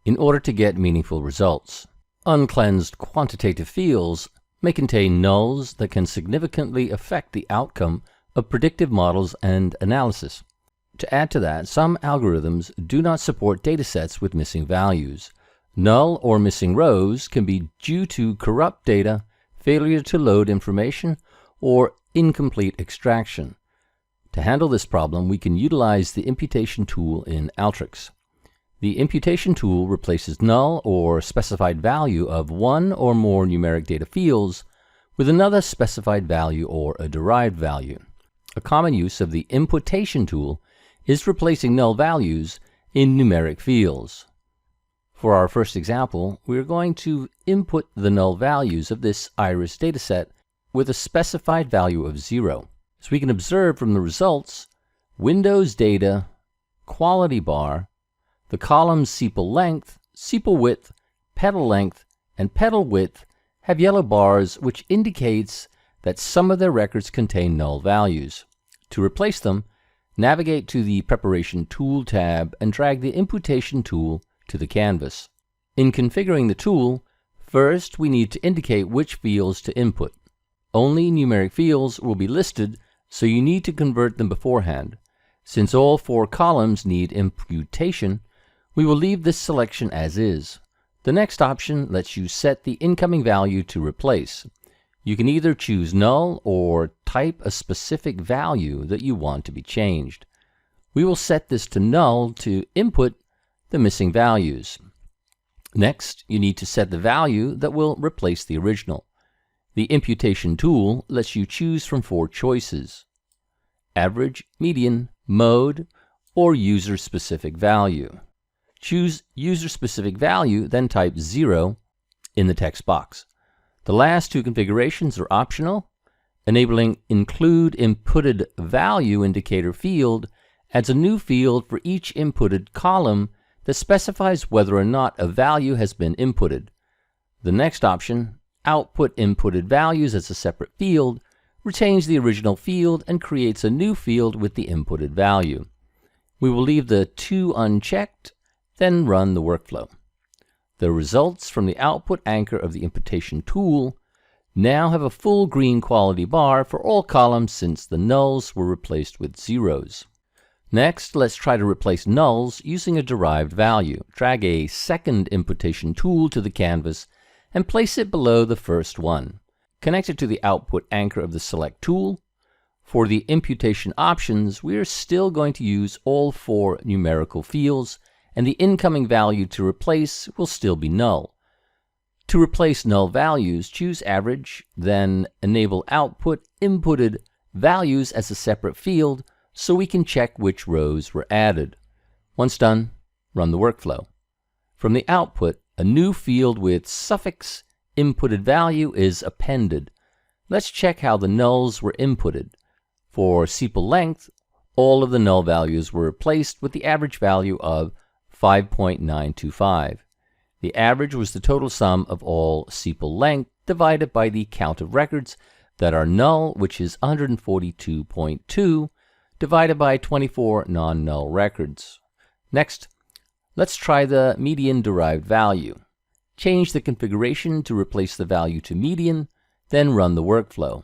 [SPEAKER 3] in order to get meaningful results. Uncleansed quantitative fields may contain nulls that can significantly affect the outcome of predictive models and analysis. To add to that, some algorithms do not support datasets with missing values. Null or missing rows can be due to corrupt data, failure to load information, or incomplete extraction. To handle this problem, we can utilize the imputation tool in Alteryx. The imputation tool replaces null or specified value of one or more numeric data fields with another specified value or a derived value. A common use of the imputation tool is replacing null values in numeric fields. For our first example, we are going to input the null values of this iris dataset with a specified value of 0. As we can observe from the results, Windows data, quality bar, the columns sepal length, sepal width, petal length, and petal width have yellow bars, which indicates that some of their records contain null values. To replace them, navigate to the Preparation Tool tab and drag the Imputation tool to the canvas. In configuring the tool, first we need to indicate which fields to input. Only numeric fields will be listed, so you need to convert them beforehand. Since all 4 columns need imputation, we will leave this selection as is. The next option lets you set the incoming value to replace. You can either choose null or type a specific value that you want to be changed. We will set this to null to input the missing values. Next, you need to set the value that will replace the original. The imputation tool lets you choose from 4 choices: average, median, mode, or user-specific value. Choose user-specific value, then type 0 in the text box. The last 2 configurations are optional. Enabling Include Inputted Value Indicator field adds a new field for each inputted column that specifies whether or not a value has been inputted. The next option, Output Inputted Values as a separate field, retains the original field and creates a new field with the inputted value. We will leave the 2 unchecked, then run the workflow. The results from the output anchor of the imputation tool now have a full green quality bar for all columns since the nulls were replaced with zeros. Next, let's try to replace nulls using a derived value. Drag a second imputation tool to the canvas and place it below the first one. Connect it to the output anchor of the select tool. For the imputation options, we are still going to use all 4 numerical fields, and the incoming value to replace will still be null. To replace null values, choose average, then enable output inputted values as a separate field so we can check which rows were added. Once done, run the workflow. From the output, a new field with suffix inputted value is appended. Let's check how the nulls were inputted. For sepal length, all of the null values were replaced with the average value of 5.925. The average was the total sum of all sepal length divided by the count of records that are null, which is 142.2, divided by 24 non-null records. Next, let's try the median derived value. Change the configuration to replace the value to median, then run the workflow.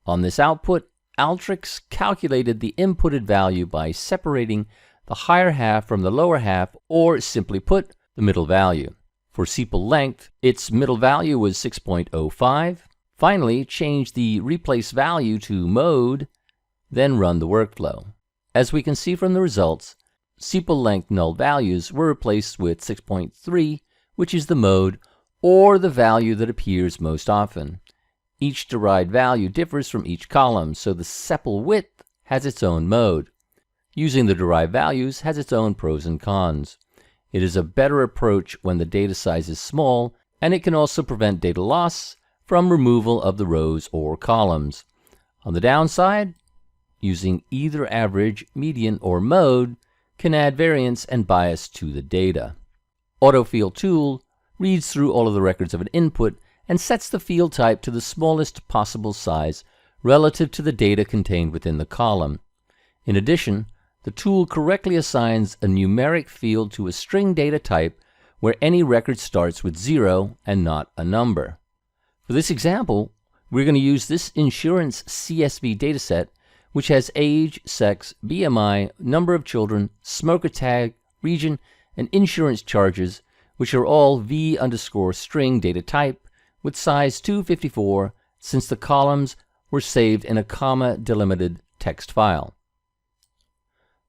[SPEAKER 3] On this output, Alteryx calculated the inputted value by separating the higher half from the lower half, or simply put, the middle value. For sepal length, its middle value was 6.05. Finally, change the replace value to mode, then run the workflow. As we can see from the results, sepal length null values were replaced with 6.3, which is the mode, or the value that appears most often. Each derived value differs from each column, so the sepal width has its own mode. Using the derived values has its own pros and cons. It is a better approach when the data size is small, and it can also prevent data loss from removal of the rows or columns. On the downside, using either average, median, or mode can add variance and bias to the data. Autofill tool reads through all of the records of an input and sets the field type to the smallest possible size relative to the data contained within the column. In addition, the tool correctly assigns a numeric field to a string data type where any record starts with 0 and not a number. For this example, we're going to use this insurance CSV dataset, which has age, sex, BMI, number of children, smoker tag, region, and insurance charges, which are all v_string data type with size 254 since the columns were saved in a comma-delimited text file.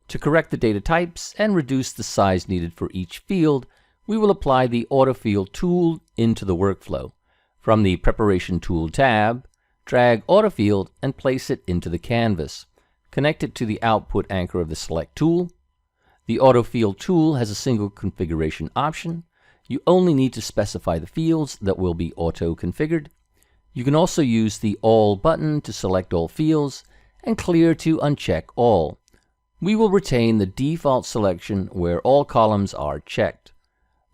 [SPEAKER 3] To correct the data types and reduce the size needed for each field, we will apply the Autofill tool into the workflow. From the Preparation Tool tab, drag Autofill and place it into the canvas. Connect it to the output anchor of the Select tool. The Autofill tool has a single configuration option. You only need to specify the fields that will be auto-configured. You can also use the All button to select all fields and Clear to uncheck all. We will retain the default selection where all columns are checked.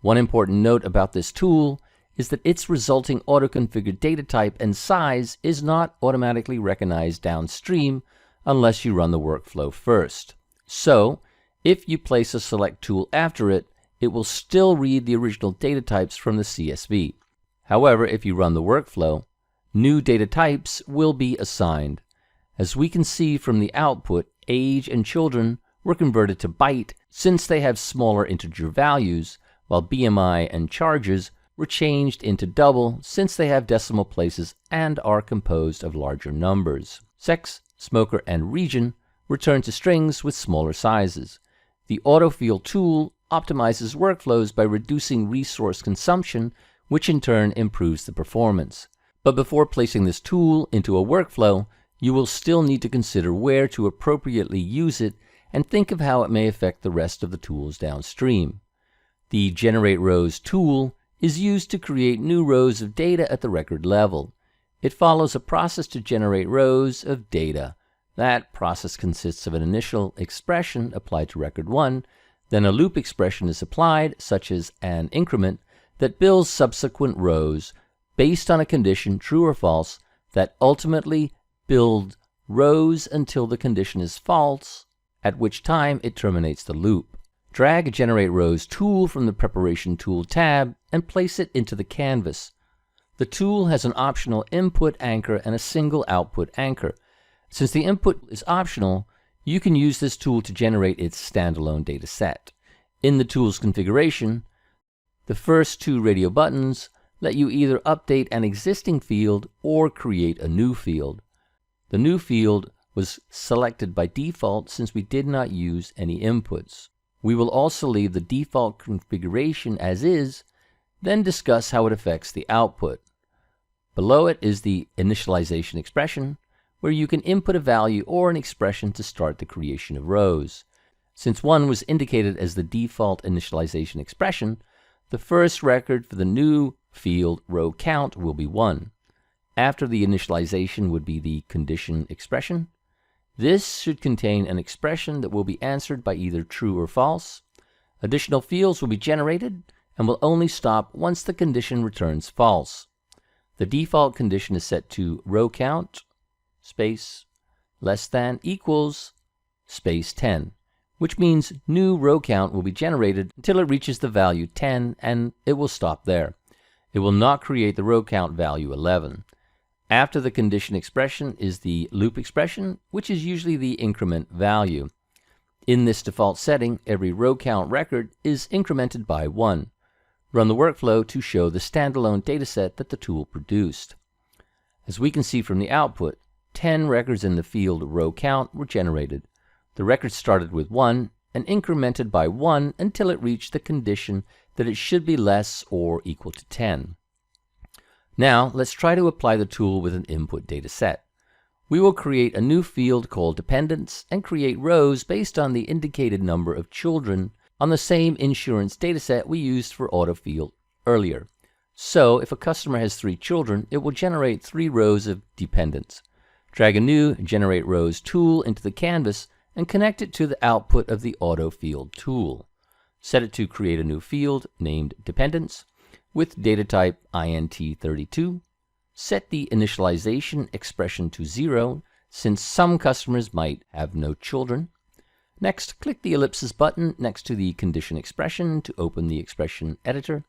[SPEAKER 3] One important note about this tool is that its resulting auto-configured data type and size is not automatically recognized downstream unless you run the workflow first. So, if you place a select tool after it, it will still read the original data types from the CSV. However, if you run the workflow, new data types will be assigned. As we can see from the output, age and children were converted to byte since they have smaller integer values, while BMI and charges were changed into double since they have decimal places and are composed of larger numbers. Sex, smoker, and region return to strings with smaller sizes. The Autofill tool optimizes workflows by reducing resource consumption, which in turn improves the performance. But before placing this tool into a workflow, you will still need to consider where to appropriately use it and think of how it may affect the rest of the tools downstream. The Generate Rows tool is used to create new rows of data at the record level. It follows a process to generate rows of data. That process consists of an initial expression applied to record 1, then a loop expression is applied, such as an increment, that builds subsequent rows based on a condition, true or false, that ultimately build rows until the condition is false, at which time it terminates the loop. Drag a Generate Rows tool from the Preparation Tool tab and place it into the canvas. The tool has an optional input anchor and a single output anchor. Since the input is optional, you can use this tool to generate its standalone data set. In the tool's configuration, the first two radio buttons let you either update an existing field or create a new field. The new field was selected by default since we did not use any inputs. We will also leave the default configuration as is, then discuss how it affects the output. Below it is the initialization expression, where you can input a value or an expression to start the creation of rows. Since 1 was indicated as the default initialization expression, the first record for the new field row count will be 1. After the initialization would be the condition expression. This should contain an expression that will be answered by either true or false. Additional fields will be generated and will only stop once the condition returns false. The default condition is set to row count space less than equals space 10, which means new row count will be generated until it reaches the value 10 and it will stop there. It will not create the row count value 11. After the condition expression is the loop expression, which is usually the increment value. In this default setting, every row count record is incremented by 1. Run the workflow to show the standalone dataset that the tool produced. As we can see from the output, 10 records in the field row count were generated. The record started with 1 and incremented by 1 until it reached the condition that it should be less or equal to 10. Now, let's try to apply the tool with an input data set. We will create a new field called dependents and create rows based on the indicated number of children on the same insurance dataset we used for autofield earlier. So, if a customer has 3 children, it will generate 3 rows of dependents. Drag a new Generate Rows tool into the canvas and connect it to the output of the autofield tool. Set it to create a new field named dependents with data type int32. Set the initialization expression to 0, since some customers might have no children. Next, click the ellipsis button next to the condition expression to open the expression editor.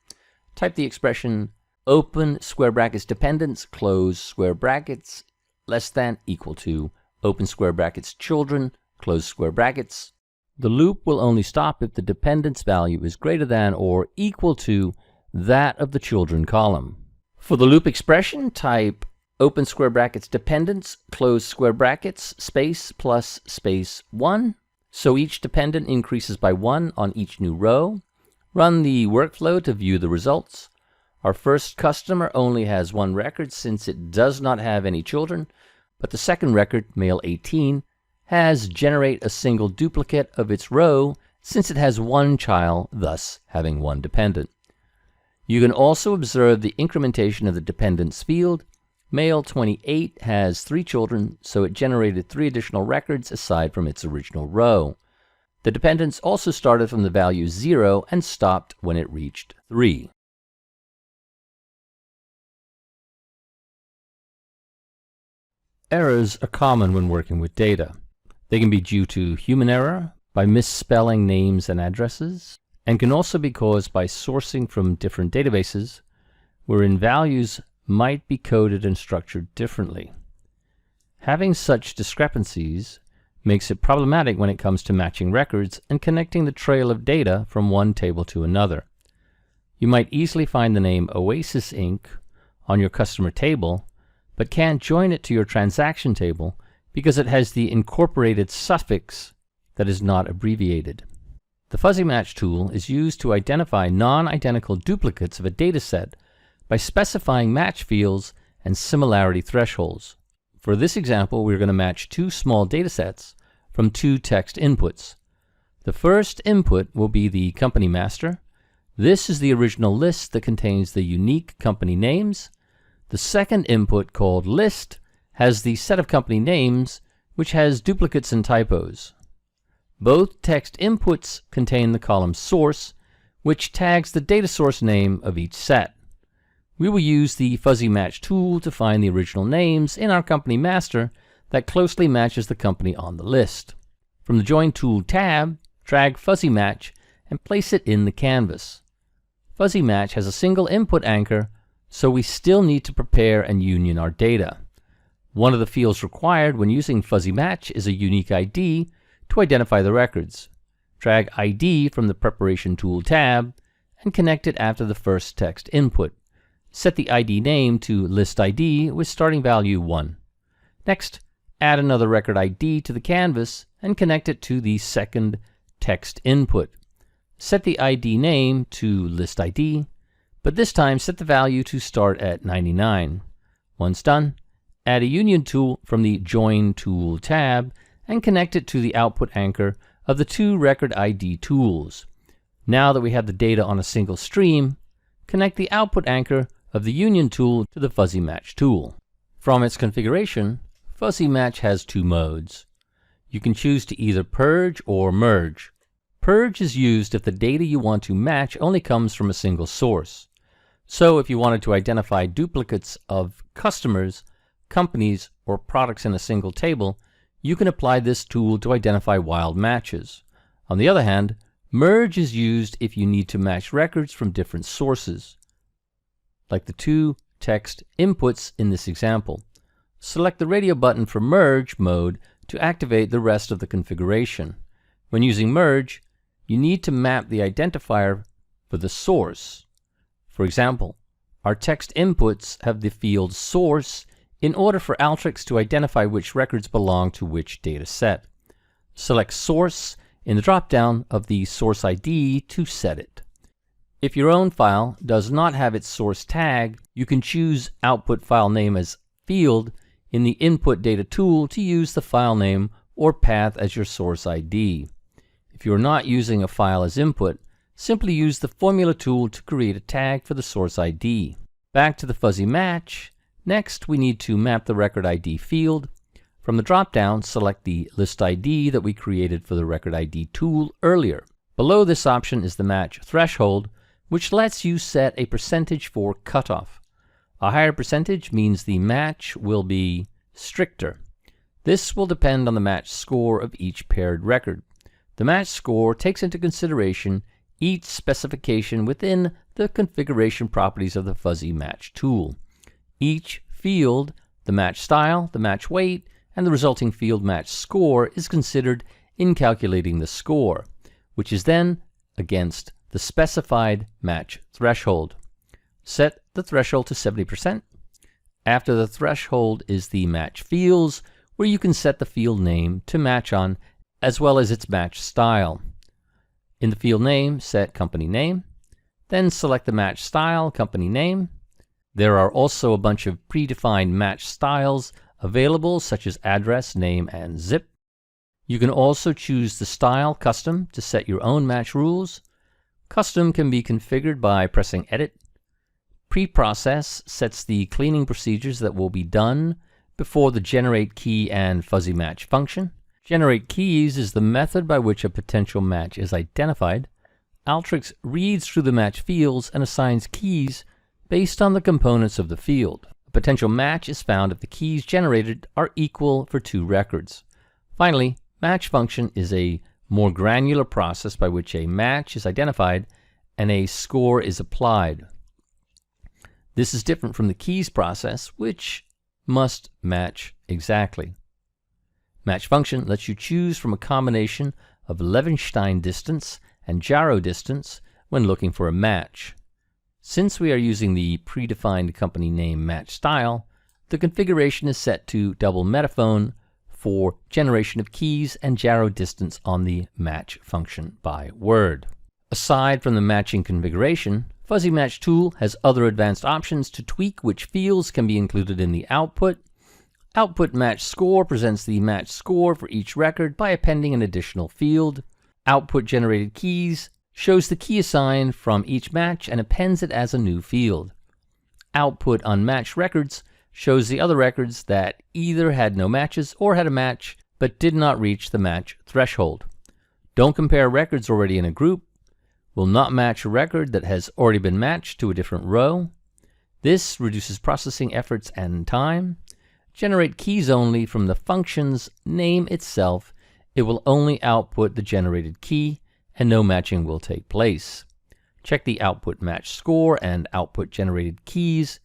[SPEAKER 3] Type the expression open square brackets dependents, close square brackets, less than equal to, open square brackets children, close square brackets. The loop will only stop if the dependents value is greater than or equal to that of the children column. For the loop expression, type open square brackets dependents, close square brackets, space plus space 1. So each dependent increases by 1 on each new row. Run the workflow to view the results. Our first customer only has 1 record since it does not have any children, but the second record, male 18, has generate a single duplicate of its row since it has 1 child, thus having 1 dependent. You can also observe the incrementation of the dependents field. Male 28 has 3 children, so it generated 3 additional records aside from its original row. The dependents also started from the value 0 and stopped when it reached 3. Errors are common when working with data. They can be due to human error, by misspelling names and addresses, and can also be caused by sourcing from different databases, wherein values might be coded and structured differently. Having such discrepancies makes it problematic when it comes to matching records and connecting the trail of data from one table to another. You might easily find the name Oasis Inc. on your customer table, but can't join it to your transaction table because it has the incorporated suffix that is not abbreviated. The fuzzy match tool is used to identify non-identical duplicates of a dataset by specifying match fields and similarity thresholds. For this example, we're going to match 2 small datasets from 2 text inputs. The first input will be the company master. This is the original list that contains the unique company names. The second input, called list, has the set of company names, which has duplicates and typos. Both text inputs contain the column source, which tags the data source name of each set. We will use the fuzzy match tool to find the original names in our company master that closely matches the company on the list. From the Join Tool tab, drag fuzzy match and place it in the canvas. Fuzzy match has a single input anchor, so we still need to prepare and union our data. One of the fields required when using fuzzy match is a unique ID to identify the records. Drag ID from the Preparation Tool tab and connect it after the first text input. Set the ID name to list ID with starting value 1. Next, add another record ID to the canvas and connect it to the second text input. Set the ID name to list ID, but this time set the value to start at 99. Once done, add a union tool from the Join Tool tab and connect it to the output anchor of the two record ID tools. Now that we have the data on a single stream, connect the output anchor of the union tool to the fuzzy match tool. From its configuration, fuzzy match has two modes. You can choose to either purge or merge. Purge is used if the data you want to match only comes from a single source. So if you wanted to identify duplicates of customers, companies, or products in a single table, you can apply this tool to identify wild matches. On the other hand, merge is used if you need to match records from different sources, like the two text inputs in this example. Select the radio button for merge mode to activate the rest of the configuration. When using merge, you need to map the identifier for the source. For example, our text inputs have the field source in order for Alteryx to identify which records belong to which data set. Select source in the drop-down of the source ID to set it. If your own file does not have its source tag, you can choose output file name as field in the input data tool to use the file name or path as your source ID. If you are not using a file as input, simply use the formula tool to create a tag for the source ID. Back to the fuzzy match. Next, we need to map the record ID field. From the drop-down, select the list ID that we created for the record ID tool earlier. Below this option is the match threshold, which lets you set a percentage for cutoff. A higher percentage means the match will be stricter. This will depend on the match score of each paired record. The match score takes into consideration each specification within the configuration properties of the fuzzy match tool. Each field, the match style, the match weight, and the resulting field match score is considered in calculating the score, which is then against the specified match threshold. Set the threshold to 70%. After the threshold is the match fields, where you can set the field name to match on, as well as its match style. In the field name, set company name, then select the match style, company name. There are also a bunch of predefined match styles available, such as address, name, and zip. You can also choose the style custom to set your own match rules. Custom can be configured by pressing edit. Preprocess sets the cleaning procedures that will be done before the generate key and fuzzy match function. Generate keys is the method by which a potential match is identified. Alteryx reads through the match fields and assigns keys based on the components of the field. A potential match is found if the keys generated are equal for two records. Finally, match function is a more granular process by which a match is identified and a score is applied. This is different from the keys process, which must match exactly. Match function lets you choose from a combination of Levenstein distance and gyro distance when looking for a match. Since we are using the predefined company name match style, the configuration is set to double metaphone for generation of keys and gyro distance on the match function by word. Aside from the matching configuration, Fuzzy Match tool has other advanced options to tweak which fields can be included in the output. Output match score presents the match score for each record by appending an additional field. Output generated keys shows the key assigned from each match and appends it as a new field. Output unmatched records shows the other records that either had no matches or had a match but did not reach the match threshold. Don't compare records already in a group. Will not match a record that has already been matched to a different row. This reduces processing efforts and time. Generate keys only from the function's name itself. It will only output the generated key and no matching will take place. Check the output match score and output generated keys,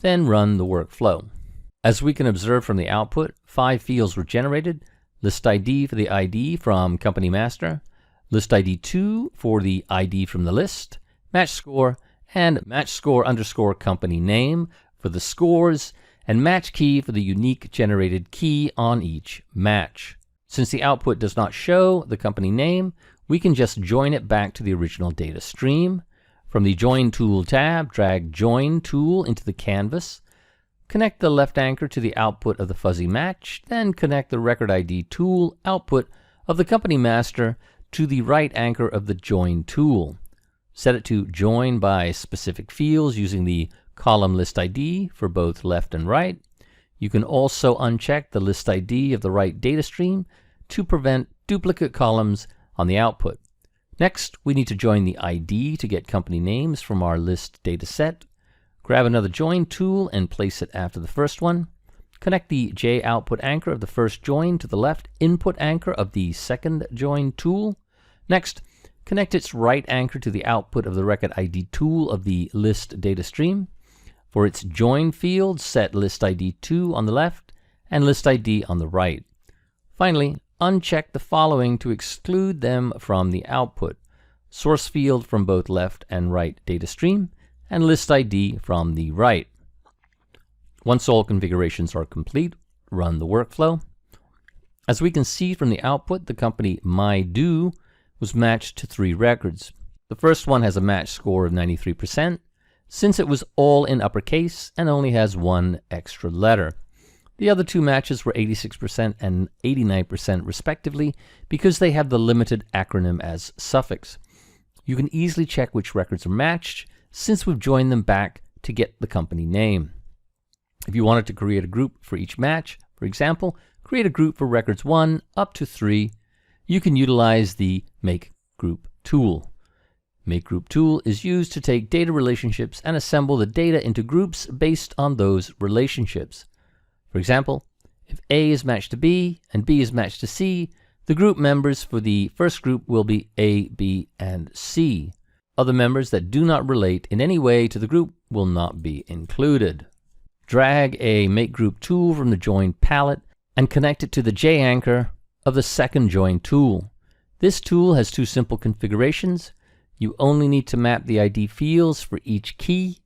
[SPEAKER 3] then run the workflow. As we can observe from the output, 5 fields were generated: list ID for the ID from company master, list ID 2 for the ID from the list, match score, and match score underscore company name for the scores, and match key for the unique generated key on each match. Since the output does not show the company name, we can just join it back to the original data stream. From the Join Tool tab, drag Join Tool into the canvas. Connect the left anchor to the output of the fuzzy match, then connect the Record ID tool output of the company master to the right anchor of the join tool. Set it to join by specific fields using the column list ID for both left and right. You can also uncheck the list ID of the right data stream to prevent duplicate columns on the output. Next, we need to join the ID to get company names from our list data set. Grab another join tool and place it after the first one. Connect the J output anchor of the first join to the left input anchor of the second join tool. Next, connect its right anchor to the output of the record ID tool of the list data stream. For its join field, set list ID 2 on the left and list ID on the right. Finally, uncheck the following to exclude them from the output: source field from both left and right data stream, and list ID from the right. Once all configurations are complete, run the workflow. As we can see from the output, the company MyDo was matched to 3 records. The first one has a match score of 93%, since it was all in uppercase and only has 1 extra letter. The other 2 matches were 86% and 89% respectively because they have the limited acronym as suffix. You can easily check which records are matched since we've joined them back to get the company name. If you wanted to create a group for each match, for example, create a group for records 1 up to 3, you can utilize the Make Group tool. Make Group tool is used to take data relationships and assemble the data into groups based on those relationships. For example, if A is matched to B and B is matched to C, the group members for the first group will be A, B, and C. Other members that do not relate in any way to the group will not be included. Drag a Make Group tool from the Join palette and connect it to the J anchor of the second Join tool. This tool has 2 simple configurations. You only need to map the ID fields for each key.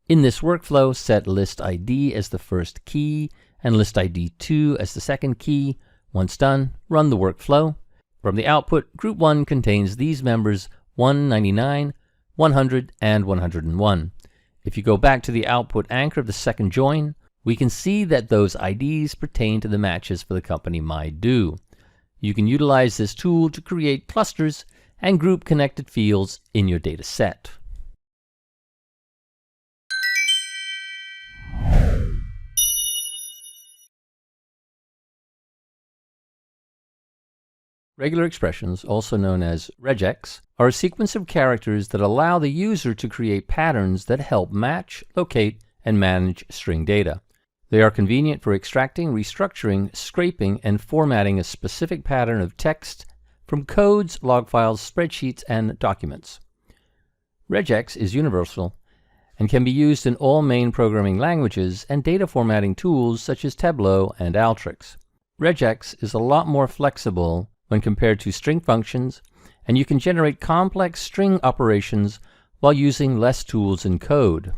[SPEAKER 3] In this workflow, set list ID as the first key and list ID 2 as the second key. Once done, run the workflow. From the output, Group 1 contains these members 199, 100, and 101. If you go back to the output anchor of the second join, we can see that those IDs pertain to the matches for the company MyDo. You can utilize this tool to create clusters and group connected fields in your data set. Regular expressions, also known as RegEx, are a sequence of characters that allow the user to create patterns that help match, locate, and manage string data. They are convenient for extracting, restructuring, scraping, and formatting a specific pattern of text from codes, log files, spreadsheets, and documents. RegEx is universal and can be used in all main programming languages and data formatting tools such as Tableau and Alteryx. RegEx is a lot more flexible when compared to string functions, and you can generate complex string operations while using less tools and code.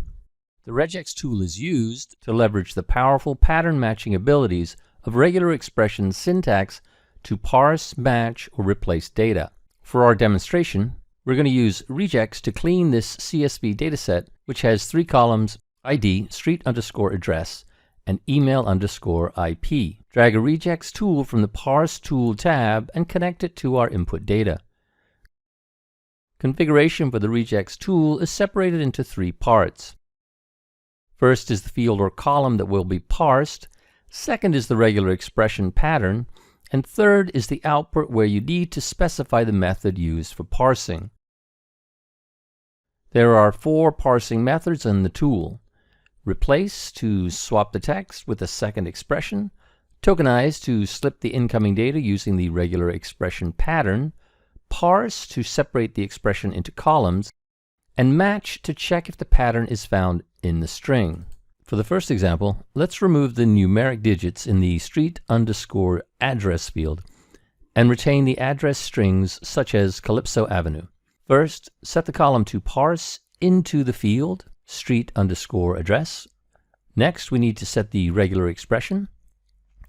[SPEAKER 3] The RegEx tool is used to leverage the powerful pattern matching abilities of regular expression syntax to parse, match, or replace data. For our demonstration, we're going to use RegEx to clean this CSV dataset, which has 3 columns: ID, street underscore address, and email underscore IP. Drag a RegEx tool from the Parse Tool tab and connect it to our input data. Configuration for the RegEx tool is separated into 3 parts. First is the field or column that will be parsed. Second is the regular expression pattern. And third is the output where you need to specify the method used for parsing. There are 4 parsing methods in the tool: replace to swap the text with a second expression, tokenize to slip the incoming data using the regular expression pattern, parse to separate the expression into columns, and match to check if the pattern is found in the string. For the first example, let's remove the numeric digits in the street underscore address field and retain the address strings such as Calypso Avenue. First, set the column to parse into the field street underscore address. Next, we need to set the regular expression.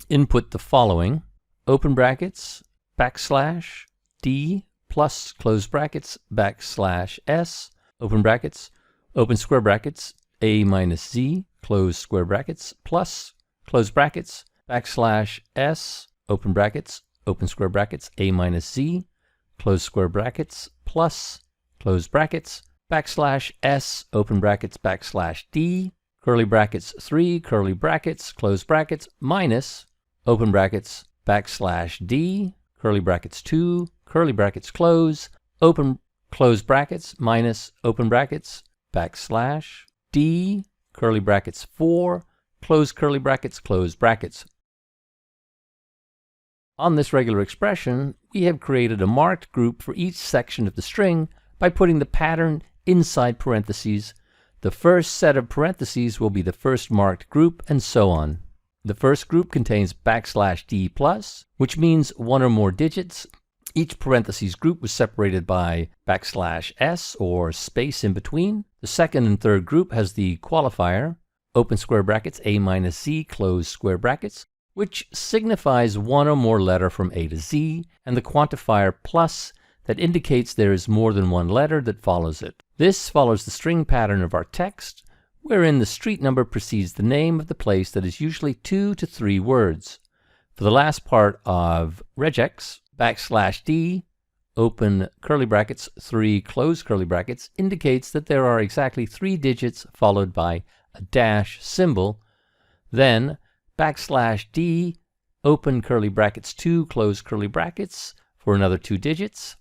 [SPEAKER 3] Input the following: open brackets, backslash, D plus close brackets, backslash S, open brackets, open square brackets, A minus Z, close square brackets, plus, close brackets, backslash S, open brackets, open square brackets, a minus z, close square brackets, plus, close brackets, backslash s, open brackets, backslash d, curly brackets 3, curly brackets, close brackets, minus, open brackets, backslash d, curly brackets 2, curly brackets close, open close brackets, minus, open brackets, backslash d, curly brackets 4, close curly brackets, close brackets. On this regular expression, we have created a marked group for each section of the string by putting the pattern inside parentheses. The first set of parentheses will be the first marked group, and so on. The first group contains backslash d plus, which means one or more digits. Each parentheses group was separated by backslash s or space in between. The second and third group has the qualifier, open square brackets, a minus z, close square brackets, which signifies one or more letter from A to Z, and the quantifier plus that indicates there is more than one letter that follows it. This follows the string pattern of our text, wherein the street number precedes the name of the place that is usually 2 to 3 words. For the last part of regex, backslash d, open curly brackets, 3, close curly brackets, indicates that there are exactly 3 digits followed by a dash symbol. Then backslash d, open curly brackets 2, close curly brackets for another 2 digits,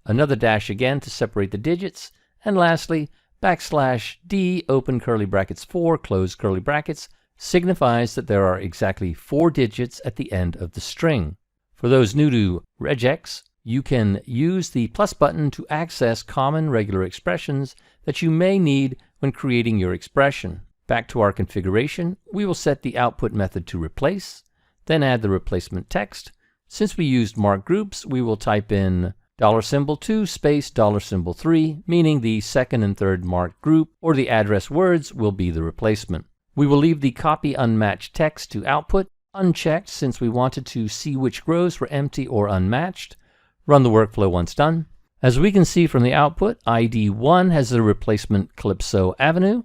[SPEAKER 3] another dash again to separate the digits, and lastly, backslash d, open curly brackets 4, close curly brackets, signifies that there are exactly 4 digits at the end of the string. For those new to regex, you can use the plus button to access common regular expressions that you may need when creating your expression. Back to our configuration, we will set the output method to replace, then add the replacement text. Since we used marked groups, we will type in $2 space $3, meaning the second and third marked group or the address words will be the replacement. We will leave the copy unmatched text to output unchecked since we wanted to see which rows were empty or unmatched. Run the workflow once done. As we can see from the output, ID 1 has the replacement Calypso Avenue.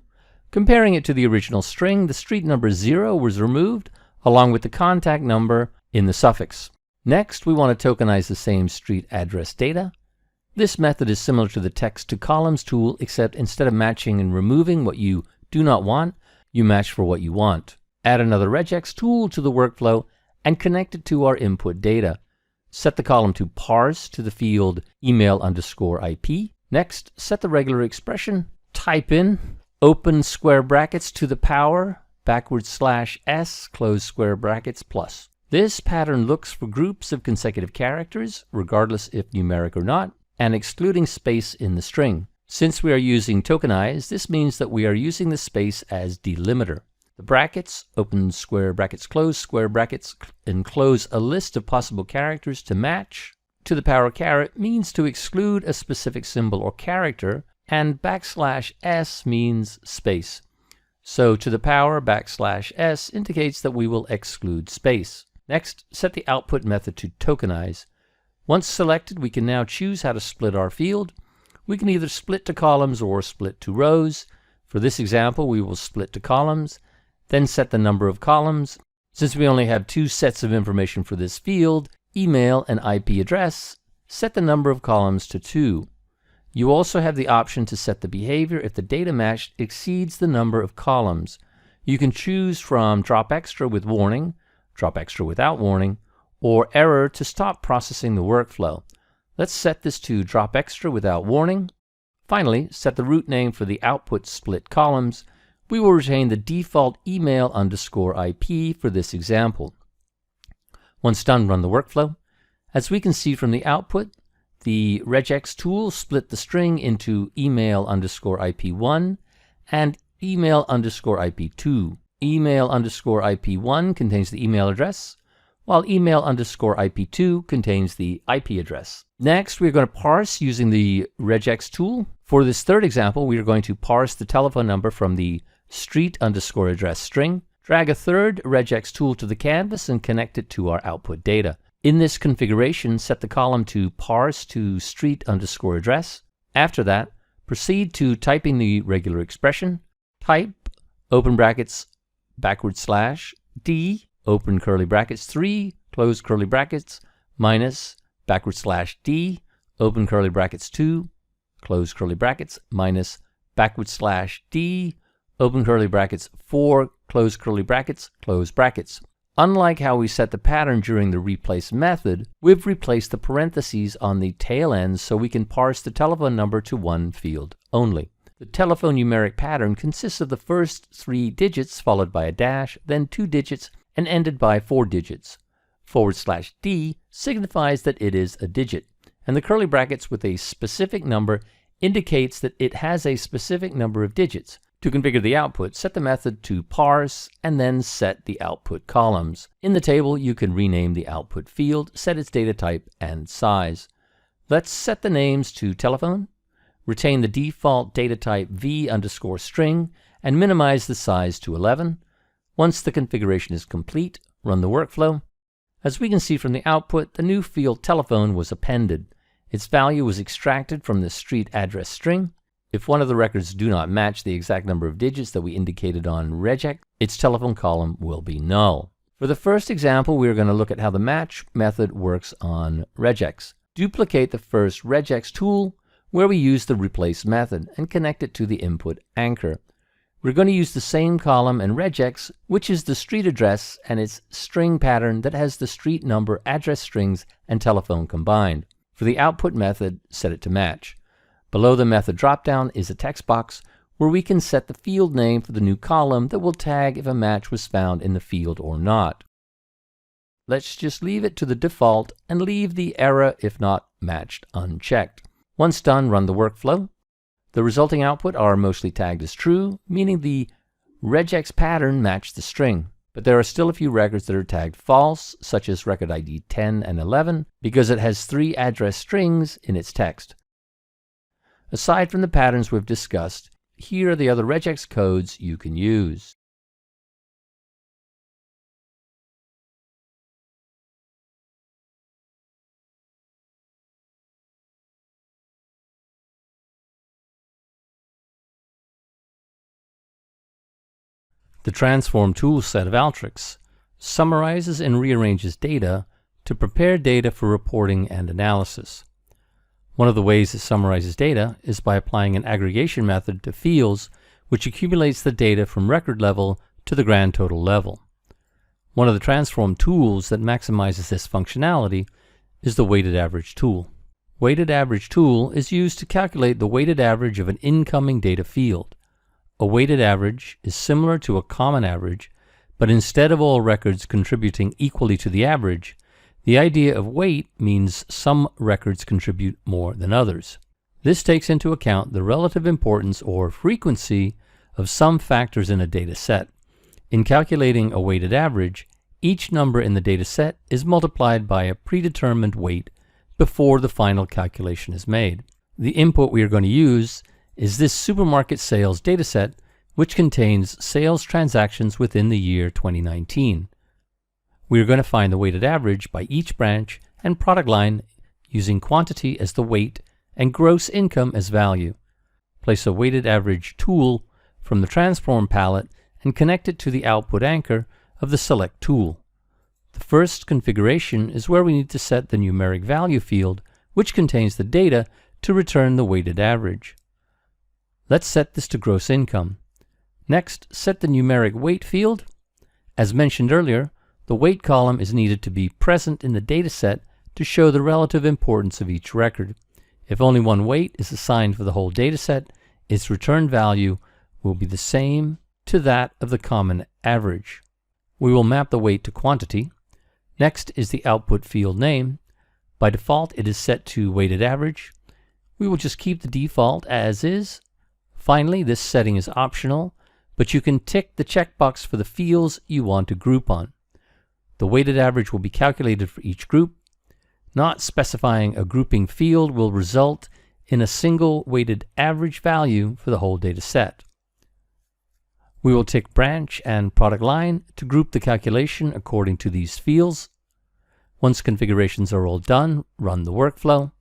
[SPEAKER 3] Comparing it to the original string, the street number 0 was removed, along with the contact number in the suffix. Next, we want to tokenize the same street address data. This method is similar to the text to columns tool, except instead of matching and removing what you do not want, you match for what you want. Add another regex tool to the workflow and connect it to our input data. Set the column to parse to the field email_IP. Next, set the regular expression. Type in open square brackets to the power /s, close square brackets plus. This pattern looks for groups of consecutive characters, regardless if numeric or not, and excluding space in the string. Since we are using tokenize, this means that we are using the space as delimiter. The brackets, open square brackets, enclose a list of possible characters to match. To the power caret means to exclude a specific symbol or character, and /s means space. So to the power /s indicates that we will exclude space. Next, set the output method to tokenize. Once selected, we can now choose how to split our field. We can either split to columns or split to rows. For this example, we will split to columns, then set the number of columns. Since we only have 2 sets of information for this field, email and IP address, set the number of columns to 2. You also have the option to set the behavior if the data match exceeds the number of columns. You can choose from drop extra with warning, drop extra without warning, or error to stop processing the workflow. Let's set this to drop extra without warning. Finally, set the root name for the output split columns. We will retain the default email_IP for this example. Once done, run the workflow. As we can see from the output, the regex tool split the string into email_IP1 and email_IP2. Email_IP1 contains the email address, while email_IP2 contains the IP address. Next, we're going to parse using the regex tool. For this third example, we are going to parse the telephone number from the street_address string. Drag a third regex tool to the canvas and connect it to our output data. In this configuration, set the column to parse to street_address. After that, proceed to typing the regular expression. Type, open brackets, /d, open curly brackets 3, close curly brackets, minus /D, open curly brackets 2, close curly brackets, minus /D, open curly brackets 4, close curly brackets, close brackets. Unlike how we set the pattern during the replace method, we've replaced the parentheses on the tail end so we can parse the telephone number to one field only. The telephone numeric pattern consists of the first 3 digits followed by a dash, then 2 digits, and ended by 4 digits. /D signifies that it is a digit, and the curly brackets with a specific number indicates that it has a specific number of digits. To configure the output, set the method to parse and then set the output columns. In the table, you can rename the output field, set its data type and size. Let's set the names to telephone, retain the default data type v_string, and minimize the size to 11. Once the configuration is complete, run the workflow. As we can see from the output, the new field telephone was appended. Its value was extracted from the street address string. If one of the records do not match the exact number of digits that we indicated on RegEx, its telephone column will be null. For the first example, we are going to look at how the match method works on RegEx. Duplicate the first RegEx tool where we use the replace method and connect it to the input anchor. We're going to use the same column in RegEx, which is the street address and its string pattern that has the street number, address strings, and telephone combined. For the output method, set it to match. Below the method dropdown is a text box where we can set the field name for the new column that will tag if a match was found in the field or not. Let's just leave it to the default and leave the error if not matched unchecked. Once done, run the workflow. The resulting output are mostly tagged as true, meaning the RegEx pattern matched the string. But there are still a few records that are tagged false, such as record ID 10 and 11, because it has 3 address strings in its text. Aside from the patterns we've discussed, here are the other RegEx codes you can use. The transform toolset of Alteryx summarizes and rearranges data to prepare data for reporting and analysis. One of the ways it summarizes data is by applying an aggregation method to fields, which accumulates the data from record level to the grand total level. One of the transform tools that maximizes this functionality is the weighted average tool. Weighted average tool is used to calculate the weighted average of an incoming data field. A weighted average is similar to a common average, but instead of all records contributing equally to the average, the idea of weight means some records contribute more than others. This takes into account the relative importance or frequency of some factors in a data set. In calculating a weighted average, each number in the data set is multiplied by a predetermined weight before the final calculation is made. The input we are going to use is this supermarket sales dataset, which contains sales transactions within the year 2019. We are going to find the weighted average by each branch and product line using quantity as the weight and gross income as value. Place a weighted average tool from the transform palette and connect it to the output anchor of the select tool. The first configuration is where we need to set the numeric value field, which contains the data, to return the weighted average. Let's set this to gross income. Next, set the numeric weight field. As mentioned earlier, the weight column is needed to be present in the dataset to show the relative importance of each record. If only one weight is assigned for the whole dataset, its return value will be the same to that of the common average. We will map the weight to quantity. Next is the output field name. By default, it is set to weighted average. We will just keep the default as is. Finally, this setting is optional, but you can tick the checkbox for the fields you want to group on. The weighted average will be calculated for each group. Not specifying a grouping field will result in a single weighted average value for the whole data set. We will tick branch and product line to group the calculation according to these fields. Once configurations are all done, run the workflow.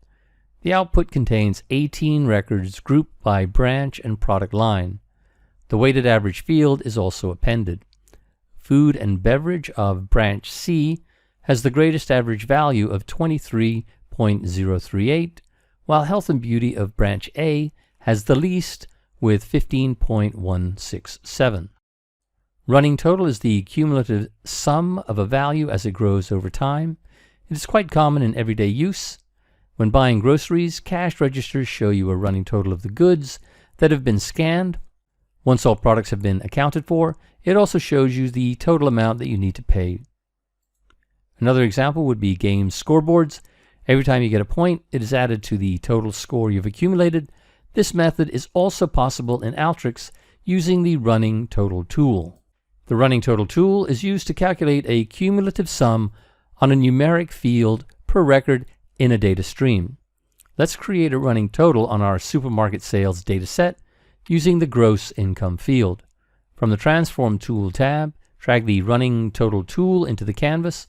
[SPEAKER 3] The output contains 18 records grouped by branch and product line. The weighted average field is also appended. Food and beverage of branch C has the greatest average value of 23.038, while health and beauty of branch A has the least with 15.167. Running total is the cumulative sum of a value as it grows over time. It is quite common in everyday use. When buying groceries, cash registers show you a running total of the goods that have been scanned. Once all products have been accounted for, it also shows you the total amount that you need to pay. Another example would be game scoreboards. Every time you get a point, it is added to the total score you've accumulated. This method is also possible in Alteryx using the running total tool. The running total tool is used to calculate a cumulative sum on a numeric field per record in a data stream. Let's create a running total on our supermarket sales data set using the gross income field. From the Transform Tool tab, drag the running total tool into the canvas,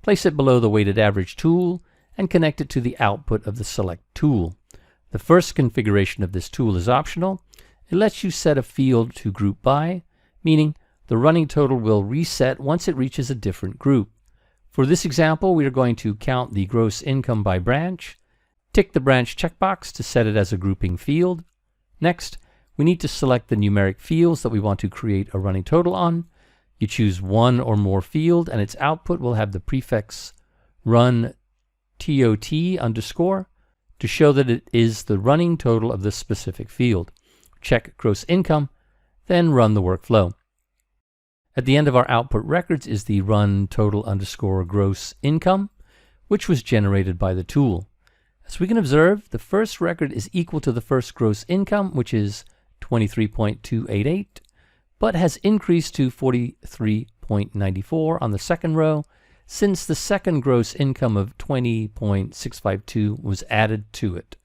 [SPEAKER 3] place it below the weighted average tool, and connect it to the output of the select tool. The first configuration of this tool is optional. It lets you set a field to group by, meaning the running total will reset once it reaches a different group. For this example, we are going to count the gross income by branch. Tick the branch checkbox to set it as a grouping field. Next, we need to select the numeric fields that we want to create a running total on. You choose one or more field, and its output will have the prefix run tot underscore to show that it is the running total of the specific field. Check gross income, then run the workflow. At the end of our output records is the run total underscore gross income, which was generated by the tool. As we can observe, the first record is equal to the first gross income, which is 23.288, but has increased to 43.94 on the second row since the second gross income of 20.652 was added to it.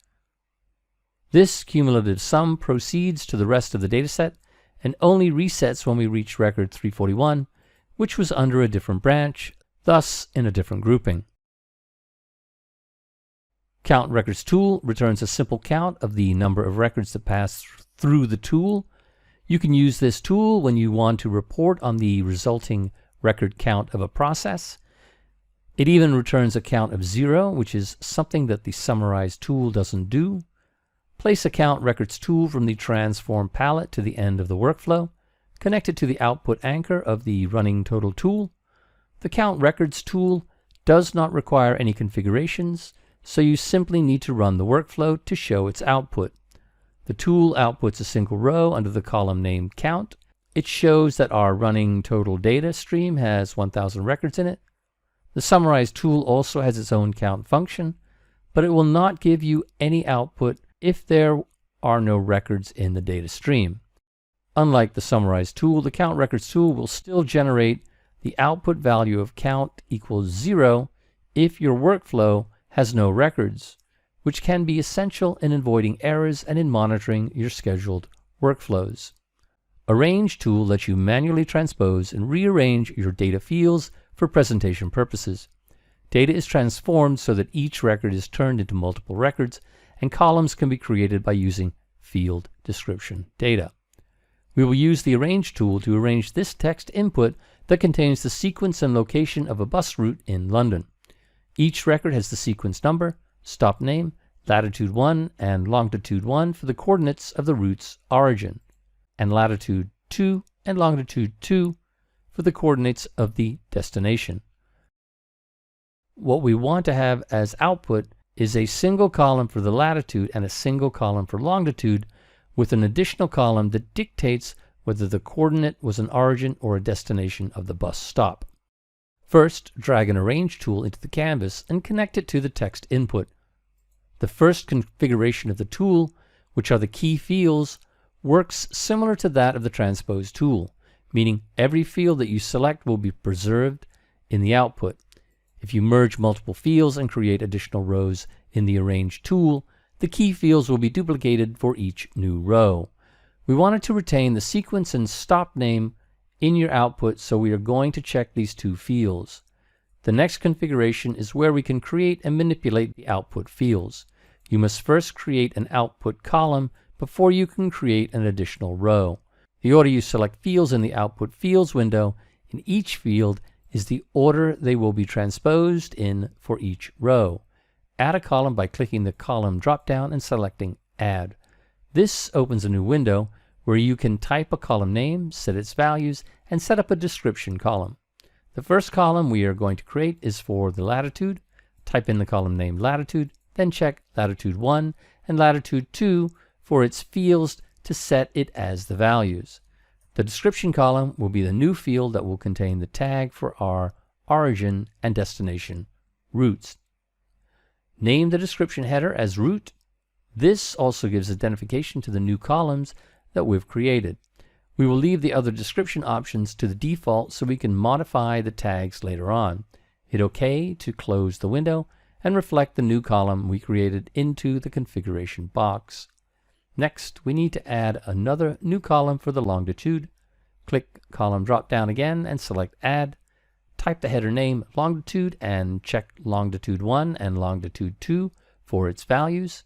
[SPEAKER 3] This cumulative sum proceeds to the rest of the dataset and only resets when we reach record 341, which was under a different branch, thus in a different grouping. Count Records tool returns a simple count of the number of records that pass through the tool. You can use this tool when you want to report on the resulting record count of a process. It even returns a count of 0, which is something that the Summarize tool doesn't do. Place a Count Records tool from the Transform palette to the end of the workflow. Connect it to the output anchor of the Running Total tool. The Count Records tool does not require any configurations, so you simply need to run the workflow to show its output. The tool outputs a single row under the column named Count. It shows that our running total data stream has 1,000 records in it. The Summarize tool also has its own count function, but it will not give you any output if there are no records in the data stream. Unlike the Summarize tool, the Count Records tool will still generate the output value of count equals 0 if your workflow has no records, which can be essential in avoiding errors and in monitoring your scheduled workflows. Arrange tool lets you manually transpose and rearrange your data fields for presentation purposes. Data is transformed so that each record is turned into multiple records, and columns can be created by using field description data. We will use the Arrange tool to arrange this text input that contains the sequence and location of a bus route in London. Each record has the sequence number, stop name, latitude 1 and longitude 1 for the coordinates of the route's origin, and latitude 2 and longitude 2 for the coordinates of the destination. What we want to have as output is a single column for the latitude and a single column for longitude, with an additional column that dictates whether the coordinate was an origin or a destination of the bus stop. First, drag an Arrange tool into the canvas and connect it to the text input. The first configuration of the tool, which are the key fields, works similar to that of the Transpose tool, meaning every field that you select will be preserved in the output. If you merge multiple fields and create additional rows in the Arrange tool, the key fields will be duplicated for each new row. We wanted to retain the sequence and stop name in your output, so we are going to check these two fields. The next configuration is where we can create and manipulate the output fields. You must first create an output column before you can create an additional row. The order you select fields in the Output Fields window in each field is the order they will be transposed in for each row. Add a column by clicking the column drop-down and selecting Add. This opens a new window where you can type a column name, set its values, and set up a description column. The first column we are going to create is for the latitude. Type in the column name latitude, then check latitude 1 and latitude 2 for its fields to set it as the values. The description column will be the new field that will contain the tag for our origin and destination routes. Name the description header as route. This also gives identification to the new columns that we've created. We will leave the other description options to the default so we can modify the tags later on. Hit OK to close the window and reflect the new column we created into the configuration box. Next, we need to add another new column for the longitude. Click column drop down again and select Add. Type the header name longitude and check longitude 1 and longitude 2 for its values.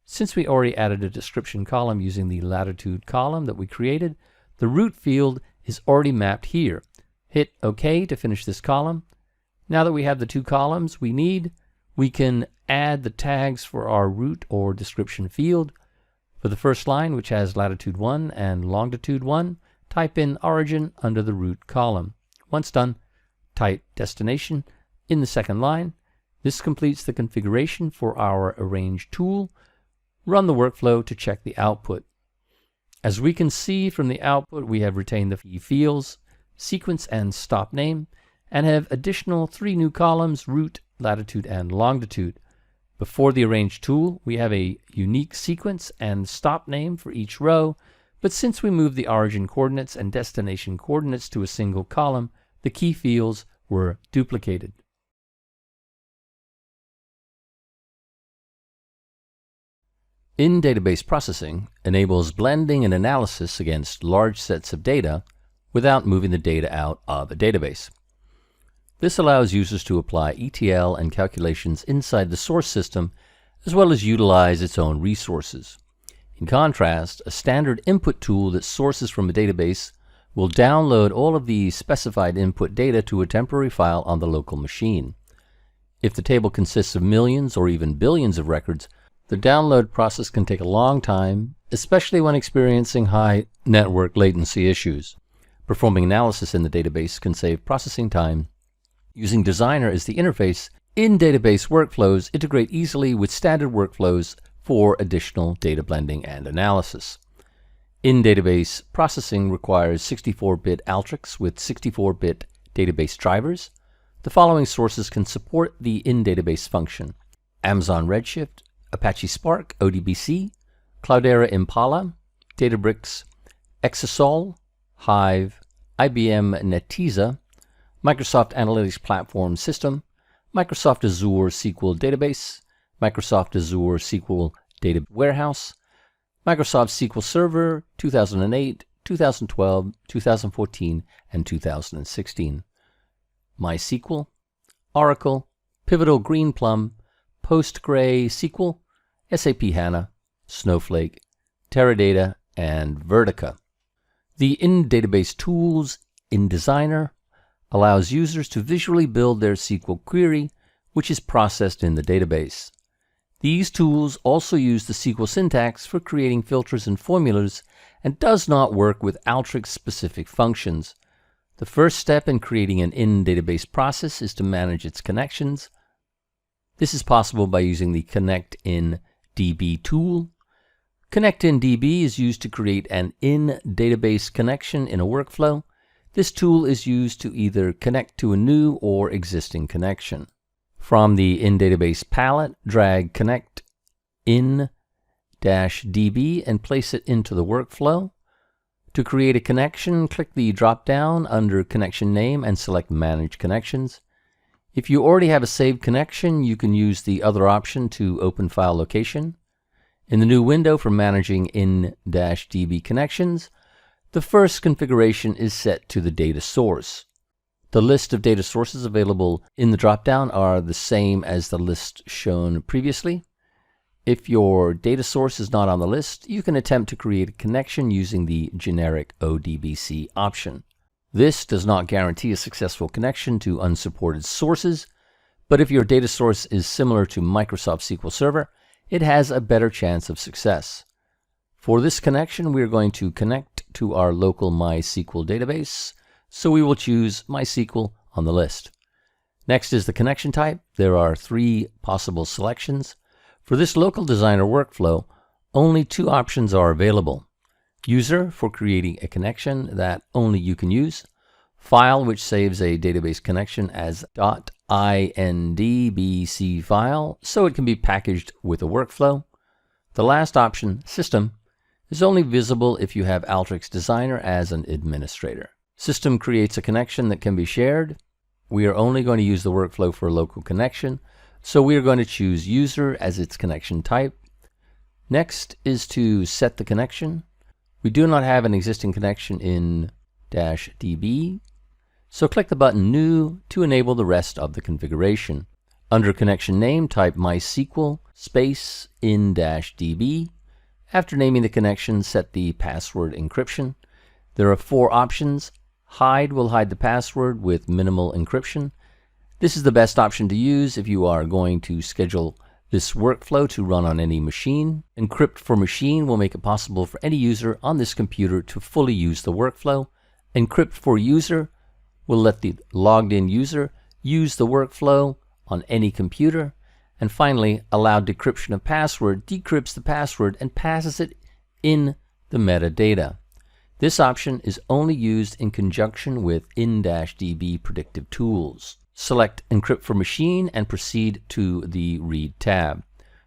[SPEAKER 3] Since we already added a description column using the latitude column that we created, the route field is already mapped here. Hit OK to finish this column. Now that we have the two columns we need, we can add the tags for our route or description field. For the first line, which has latitude 1 and longitude 1, type in origin under the route column. Once done, type destination in the second line. This completes the configuration for our arrange tool. Run the workflow to check the output. As we can see from the output, we have retained the key fields, sequence and stop name, and have additional 3 new columns, route, latitude, and longitude. Before the arrange tool, we have a unique sequence and stop name for each row, but since we moved the origin coordinates and destination coordinates to a single column, the key fields were duplicated. In-database processing enables blending and analysis against large sets of data without moving the data out of a database. This allows users to apply ETL and calculations inside the source system, as well as utilize its own resources. In contrast, a standard input tool that sources from a database will download all of the specified input data to a temporary file on the local machine. If the table consists of millions or even billions of records, the download process can take a long time, especially when experiencing high network latency issues. Performing analysis in the database can save processing time. Using Designer as the interface, in-database workflows integrate easily with standard workflows for additional data blending and analysis. In-database processing requires 64-bit Alteryx with 64-bit database drivers. The following sources can support the in-database function: Amazon Redshift, Apache Spark, ODBC, Cloudera Impala, Databricks, Exasol, Hive, IBM Netezza, Microsoft Analytics Platform System, Microsoft Azure SQL Database, Microsoft Azure SQL Data Warehouse, Microsoft SQL Server 2008, 2012, 2014, and 2016, MySQL, Oracle, Pivotal Greenplum, PostgreSQL, SAP HANA, Snowflake, Teradata, and Vertica. The in-database tools in Designer allows users to visually build their SQL query, which is processed in the database. These tools also use the SQL syntax for creating filters and formulas and does not work with Alteryx-specific functions. The first step in creating an in-database process is to manage its connections. This is possible by using the ConnectInDB tool. ConnectInDB is used to create an in-database connection in a workflow. This tool is used to either connect to a new or existing connection. From the in-database palette, drag ConnectIn-DB and place it into the workflow. To create a connection, click the drop-down under Connection Name and select Manage Connections. If you already have a saved connection, you can use the other option to open file location. In the new window for managing in-DB connections, the first configuration is set to the data source. The list of data sources available in the drop-down are the same as the list shown previously. If your data source is not on the list, you can attempt to create a connection using the generic ODBC option. This does not guarantee a successful connection to unsupported sources, but if your data source is similar to Microsoft SQL Server, it has a better chance of success. For this connection, we are going to connect to our local MySQL database, so we will choose MySQL on the list. Next is the connection type. There are 3 possible selections. For this local designer workflow, only 2 options are available. User, for creating a connection that only you can use. File, which saves a database connection as .indbc file, so it can be packaged with a workflow. The last option, System, is only visible if you have Alteryx Designer as an administrator. System creates a connection that can be shared. We are only going to use the workflow for a local connection, so we are going to choose User as its connection type. Next is to set the connection. We do not have an existing connection in -db, so click the button New to enable the rest of the configuration. Under connection name, type MySQL space in -db. After naming the connection, set the password encryption. There are 4 options. Hide will hide the password with minimal encryption. This is the best option to use if you are going to schedule this workflow to run on any machine. Encrypt for machine will make it possible for any user on this computer to fully use the workflow. Encrypt for user will let the logged in user use the workflow on any computer. And finally, allow decryption of password decrypts the password and passes it in the metadata. This option is only used in conjunction with in-db predictive tools. Select Encrypt for Machine and proceed to the Read tab.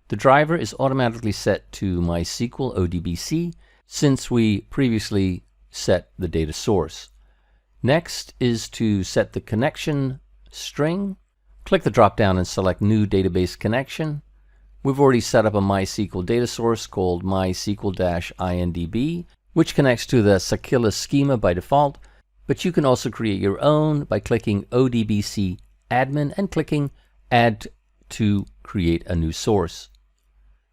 [SPEAKER 3] The driver is automatically set to MySQL ODBC since we previously set the data source. Next is to set the connection string. Click the drop-down and select New Database Connection. We've already set up a MySQL data source called MySQL-INDB, which connects to the Sakila schema by default, but you can also create your own by clicking ODBC Admin and clicking Add to create a new source.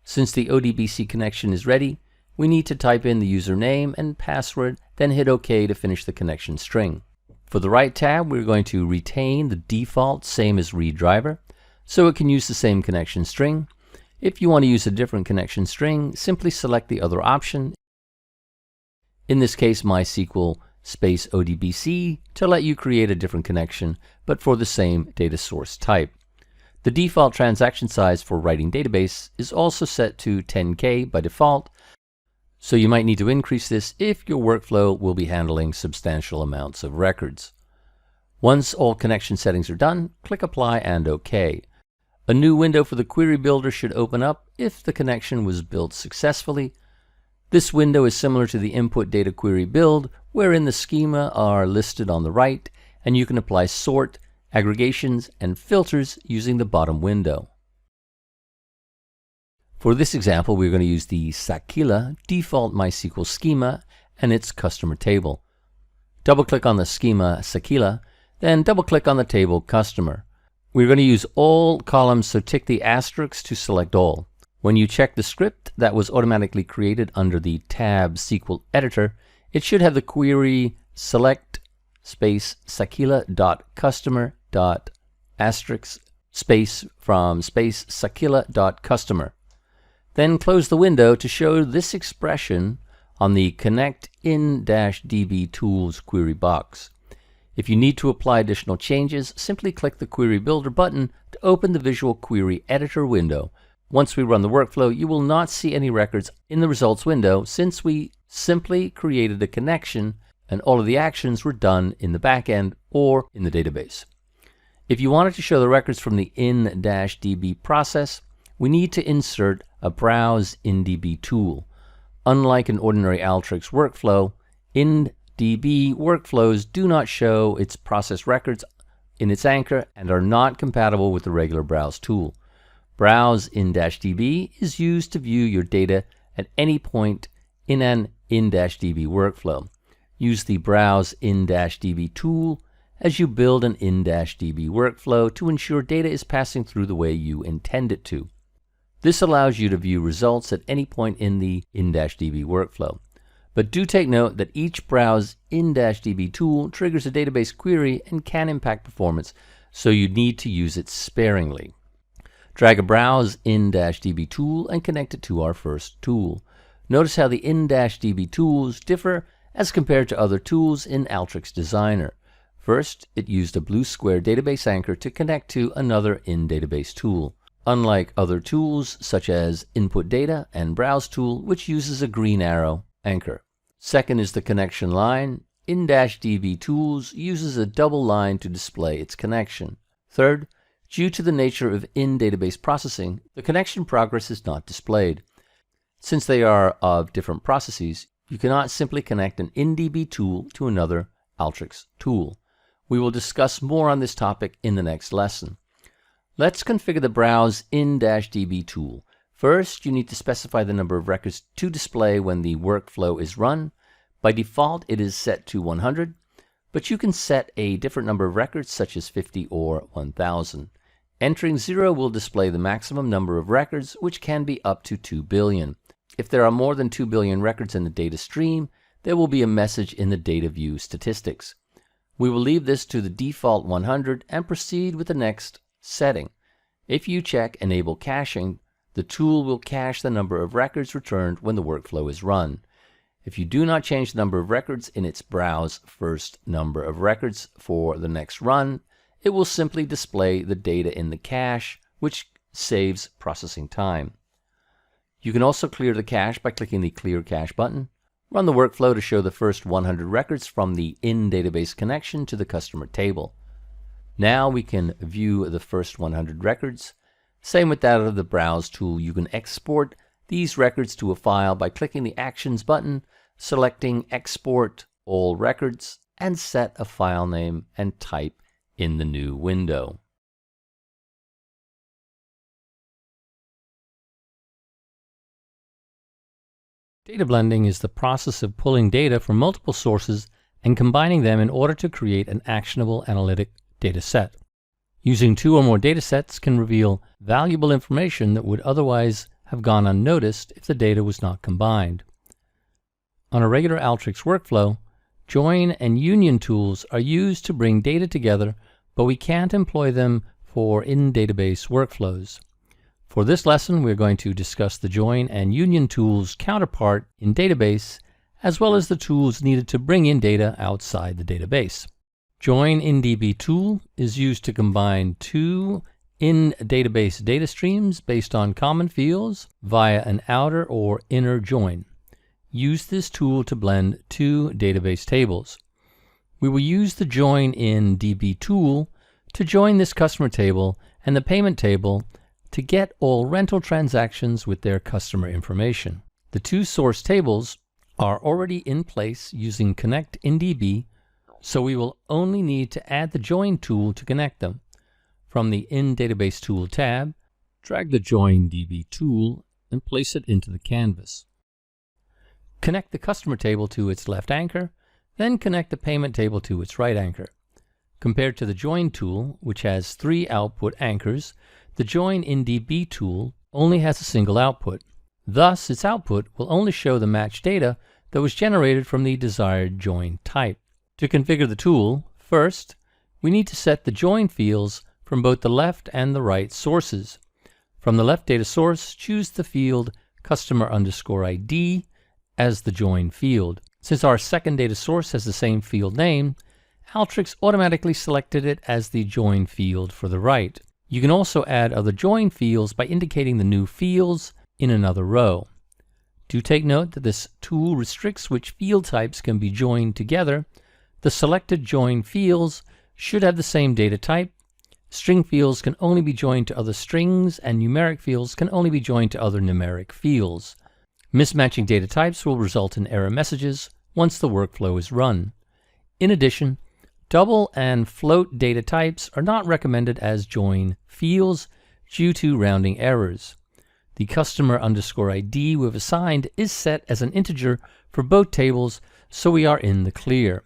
[SPEAKER 3] Since the ODBC connection is ready, we need to type in the username and password, then hit OK to finish the connection string. For the right tab, we're going to retain the default same as read driver, so it can use the same connection string. If you want to use a different connection string, simply select the other option. In this case, MySQL space ODBC to let you create a different connection, but for the same data source type. The default transaction size for writing database is also set to 10K by default, so you might need to increase this if your workflow will be handling substantial amounts of records. Once all connection settings are done, click Apply and OK. A new window for the query builder should open up if the connection was built successfully. This window is similar to the input data query build, wherein the schema are listed on the right, and you can apply sort, aggregations, and filters using the bottom window. For this example, we're going to use the Sakila default MySQL schema and its customer table. Double-click on the schema Sakila, then double-click on the table customer. We're going to use all columns, so tick the asterisk to select all. When you check the script that was automatically created under the tab SQL editor, it should have the query select space sakila.customer.asterisk space from space sakila.customer. Then close the window to show this expression on the Connect in-db Tools query box. If you need to apply additional changes, simply click the Query Builder button to open the Visual Query Editor window. Once we run the workflow, you will not see any records in the results window since we simply created a connection and all of the actions were done in the backend or in the database. If you wanted to show the records from the in-db process, we need to insert a Browse InDB tool. Unlike an ordinary Alteryx workflow, InDB workflows do not show its process records in its anchor and are not compatible with the regular Browse tool. Browse in-db is used to view your data at any point in an in-db workflow. Use the Browse in-db tool as you build an in-db workflow to ensure data is passing through the way you intend it to. This allows you to view results at any point in the in-db workflow. But do take note that each browse in-db tool triggers a database query and can impact performance, so you need to use it sparingly. Drag a browse in-db tool and connect it to our first tool. Notice how the in-db tools differ as compared to other tools in Alteryx Designer. First, it used a blue square database anchor to connect to another in-database tool, unlike other tools such as Input Data and Browse tool, which uses a green arrow anchor. Second is the connection line. In-db tools uses a double line to display its connection. Third, due to the nature of in-database processing, the connection progress is not displayed. Since they are of different processes, you cannot simply connect an in-db tool to another Alteryx tool. We will discuss more on this topic in the next lesson. Let's configure the Browse in-db tool. First, you need to specify the number of records to display when the workflow is run. By default, it is set to 100, but you can set a different number of records such as 50 or 1000. Entering 0 will display the maximum number of records, which can be up to 2 billion. If there are more than 2 billion records in the data stream, there will be a message in the data view statistics. We will leave this to the default 100 and proceed with the next setting. If you check Enable Caching, the tool will cache the number of records returned when the workflow is run. If you do not change the number of records in its Browse first number of records for the next run, it will simply display the data in the cache, which saves processing time. You can also clear the cache by clicking the Clear Cache button. Run the workflow to show the first 100 records from the in-database connection to the customer table. Now we can view the first 100 records. Same with that of the Browse tool. You can export these records to a file by clicking the Actions button, selecting Export All Records, and set a file name and type in the new window. Data blending is the process of pulling data from multiple sources and combining them in order to create an actionable analytic data set. Using two or more data sets can reveal valuable information that would otherwise have gone unnoticed if the data was not combined. On a regular Alteryx workflow, join and union tools are used to bring data together, but we can't employ them for in-database workflows. For this lesson, we're going to discuss the join and union tools counterpart in database, as well as the tools needed to bring in data outside the database. Join in DB tool is used to combine two in-database data streams based on common fields via an outer or inner join. Use this tool to blend two database tables. We will use the join in DB tool to join this customer table and the payment table to get all rental transactions with their customer information. The two source tables are already in place using Connect in DB, so we will only need to add the join tool to connect them. From the In Database Tool tab, drag the Join DB tool and place it into the canvas. Connect the customer table to its left anchor, then connect the payment table to its right anchor. Compared to the Join tool, which has 3 output anchors, the Join in DB tool only has a single output. Thus, its output will only show the matched data that was generated from the desired join type. To configure the tool, first, we need to set the join fields from both the left and the right sources. From the left data source, choose the field customer_ID as the join field. Since our second data source has the same field name, Alteryx automatically selected it as the join field for the right. You can also add other join fields by indicating the new fields in another row. Do take note that this tool restricts which field types can be joined together. The selected join fields should have the same data type. String fields can only be joined to other strings, and numeric fields can only be joined to other numeric fields. Mismatching data types will result in error messages once the workflow is run. In addition, double and float data types are not recommended as join fields due to rounding errors. The customer_ID we've assigned is set as an integer for both tables, so we are in the clear.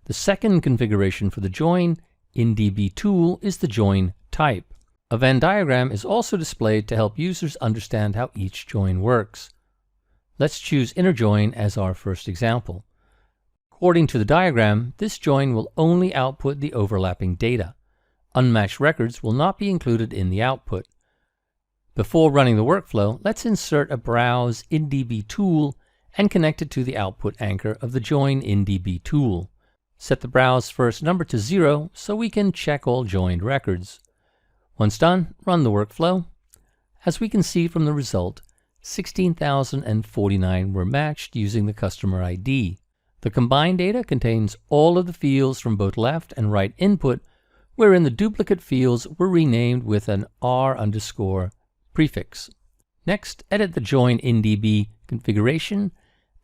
[SPEAKER 3] The second configuration for the join in DB tool is the join type. A Venn diagram is also displayed to help users understand how each join works. Let's choose inner join as our first example. According to the diagram, this join will only output the overlapping data. Unmatched records will not be included in the output. Before running the workflow, let's insert a Browse InDB tool and connect it to the output anchor of the Join InDB tool. Set the browse first number to 0 so we can check all joined records. Once done, run the workflow. As we can see from the result, 16,049 were matched using the customer ID. The combined data contains all of the fields from both left and right input, wherein the duplicate fields were renamed with an R_ prefix. Next, edit the Join InDB configuration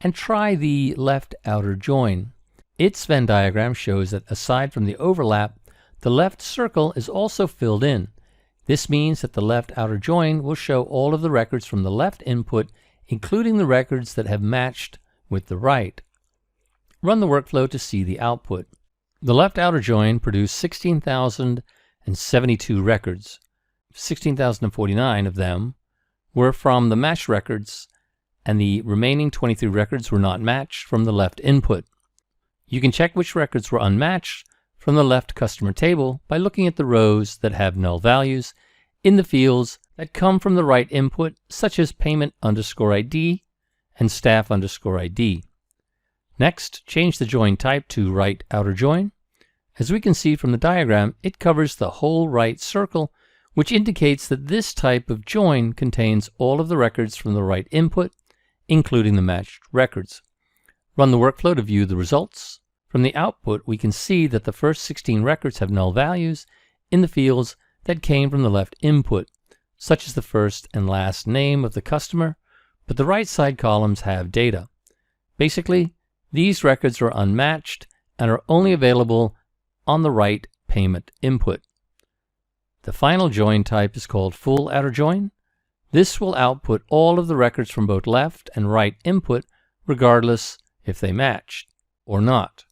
[SPEAKER 3] and try the left outer join. Its Venn diagram shows that aside from the overlap, the left circle is also filled in. This means that the left outer join will show all of the records from the left input, including the records that have matched with the right. Run the workflow to see the output. The left outer join produced 16,072 records. 16,049 of them were from the matched records, and the remaining 23 records were not matched from the left input. You can check which records were unmatched from the left customer table by looking at the rows that have null values in the fields that come from the right input, such as payment_ID and staff_ID. Next, change the join type to right outer join. As we can see from the diagram, it covers the whole right circle, which indicates that this type of join contains all of the records from the right input, including the matched records. Run the workflow to view the results. From the output, we can see that the first 16 records have null values in the fields that came from the left input, such as the first and last name of the customer, but the right side columns have data. Basically, these records are unmatched and are only available on the right payment input. The final join type is called full outer join. This will output all of the records from both left and right input, regardless if they matched or not.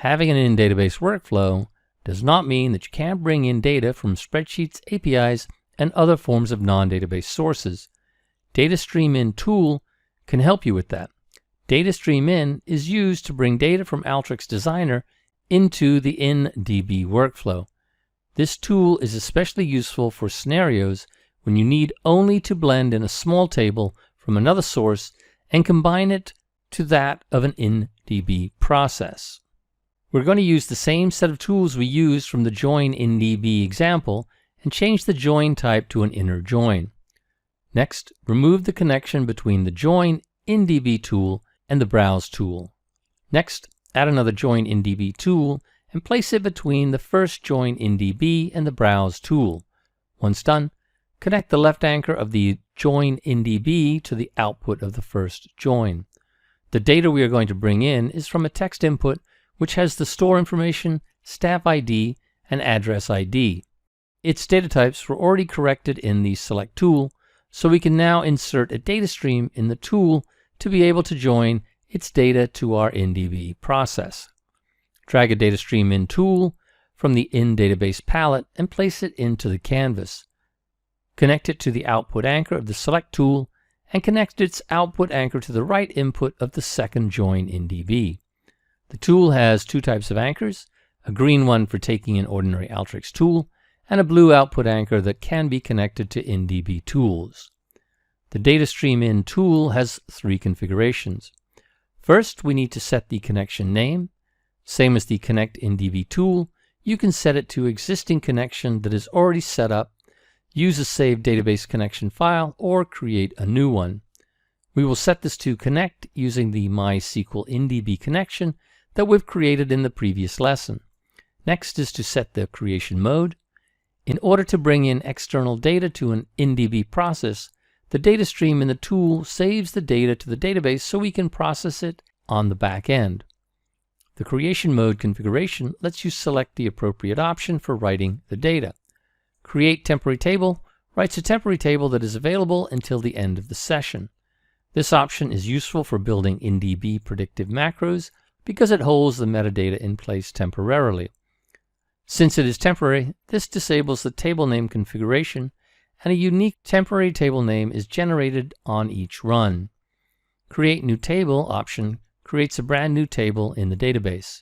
[SPEAKER 3] Having an in-database workflow does not mean that you can't bring in data from spreadsheets, APIs, and other forms of non-database sources. Data Stream In tool can help you with that. Data Stream In is used to bring data from Alteryx Designer into the InDB workflow. This tool is especially useful for scenarios when you need only to blend in a small table from another source and combine it to that of an InDB process. We're going to use the same set of tools we used from the Join InDB example and change the join type to an inner join. Next, remove the connection between the Join InDB tool and the Browse tool. Next, add another Join InDB tool and place it between the first Join InDB and the Browse tool. Once done, connect the left anchor of the Join InDB to the output of the first join. The data we are going to bring in is from a text input which has the store information, staff ID, and address ID. Its data types were already corrected in the Select tool, so we can now insert a data stream in the tool to be able to join its data to our InDB process. Drag a Data Stream In tool from the In-Database palette and place it into the canvas. Connect it to the output anchor of the Select tool and connect its output anchor to the right input of the second Join InDB. The tool has two types of anchors, a green one for taking an ordinary Alteryx tool, and a blue output anchor that can be connected to InDB tools. The Data Stream In tool has three configurations. First, we need to set the connection name. Same as the Connect InDB tool, you can set it to existing connection that is already set up, use a saved database connection file, or create a new one. We will set this to connect using the MySQL InDB connection that we've created in the previous lesson. Next is to set the creation mode. In order to bring in external data to an InDB process, the data stream in the tool saves the data to the database so we can process it on the back end. The creation mode configuration lets you select the appropriate option for writing the data. Create temporary table writes a temporary table that is available until the end of the session. This option is useful for building InDB predictive macros because it holds the metadata in place temporarily. Since it is temporary, this disables the table name configuration, and a unique temporary table name is generated on each run. Create New Table option creates a brand new table in the database.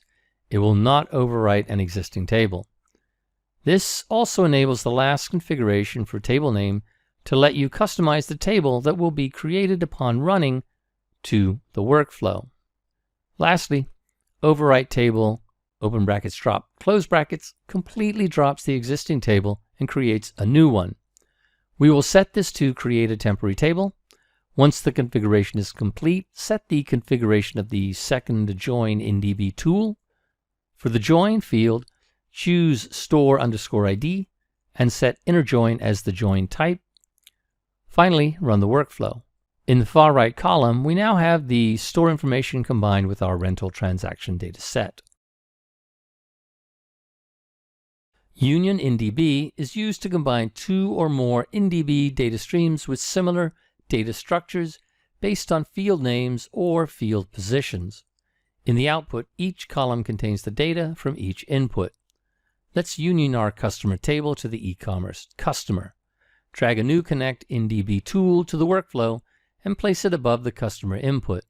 [SPEAKER 3] It will not overwrite an existing table. This also enables the last configuration for table name to let you customize the table that will be created upon running to the workflow. Lastly, overwrite table, open brackets drop, close brackets, completely drops the existing table and creates a new one. We will set this to create a temporary table. Once the configuration is complete, set the configuration of the second join in DB tool. For the join field, choose store_ID and set inner join as the join type. Finally, run the workflow. In the far right column, we now have the store information combined with our rental transaction data set. Union in DB is used to combine two or more in DB data streams with similar data structures based on field names or field positions. In the output, each column contains the data from each input. Let's union our customer table to the e-commerce customer. Drag a new Connect in DB tool to the workflow and place it above the customer input.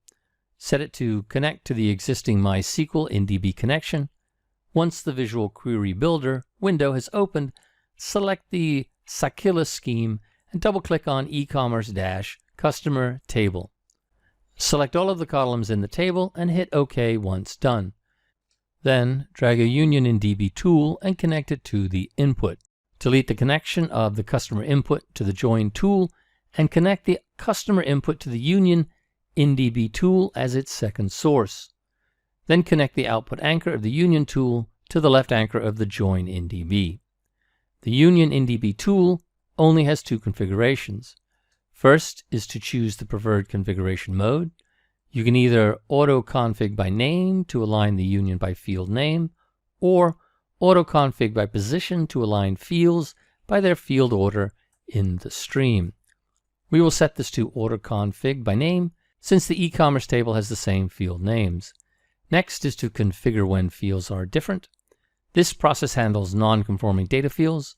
[SPEAKER 3] Set it to connect to the existing MySQL in DB connection. Once the Visual Query Builder window has opened, select the Sakila scheme and double-click on e-commerce-customer table. Select all of the columns in the table and hit OK once done. Then drag a Union in DB tool and connect it to the input. Delete the connection of the customer input to the join tool and connect the customer input to the Union in DB tool as its second source. Then connect the output anchor of the Union tool to the left anchor of the join in DB. The Union in DB tool only has two configurations. First is to choose the preferred configuration mode. You can either auto-config by name to align the union by field name, or auto-config by position to align fields by their field order in the stream. We will set this to auto-config by name since the e-commerce table has the same field names. Next is to configure when fields are different. This process handles non-conforming data fields.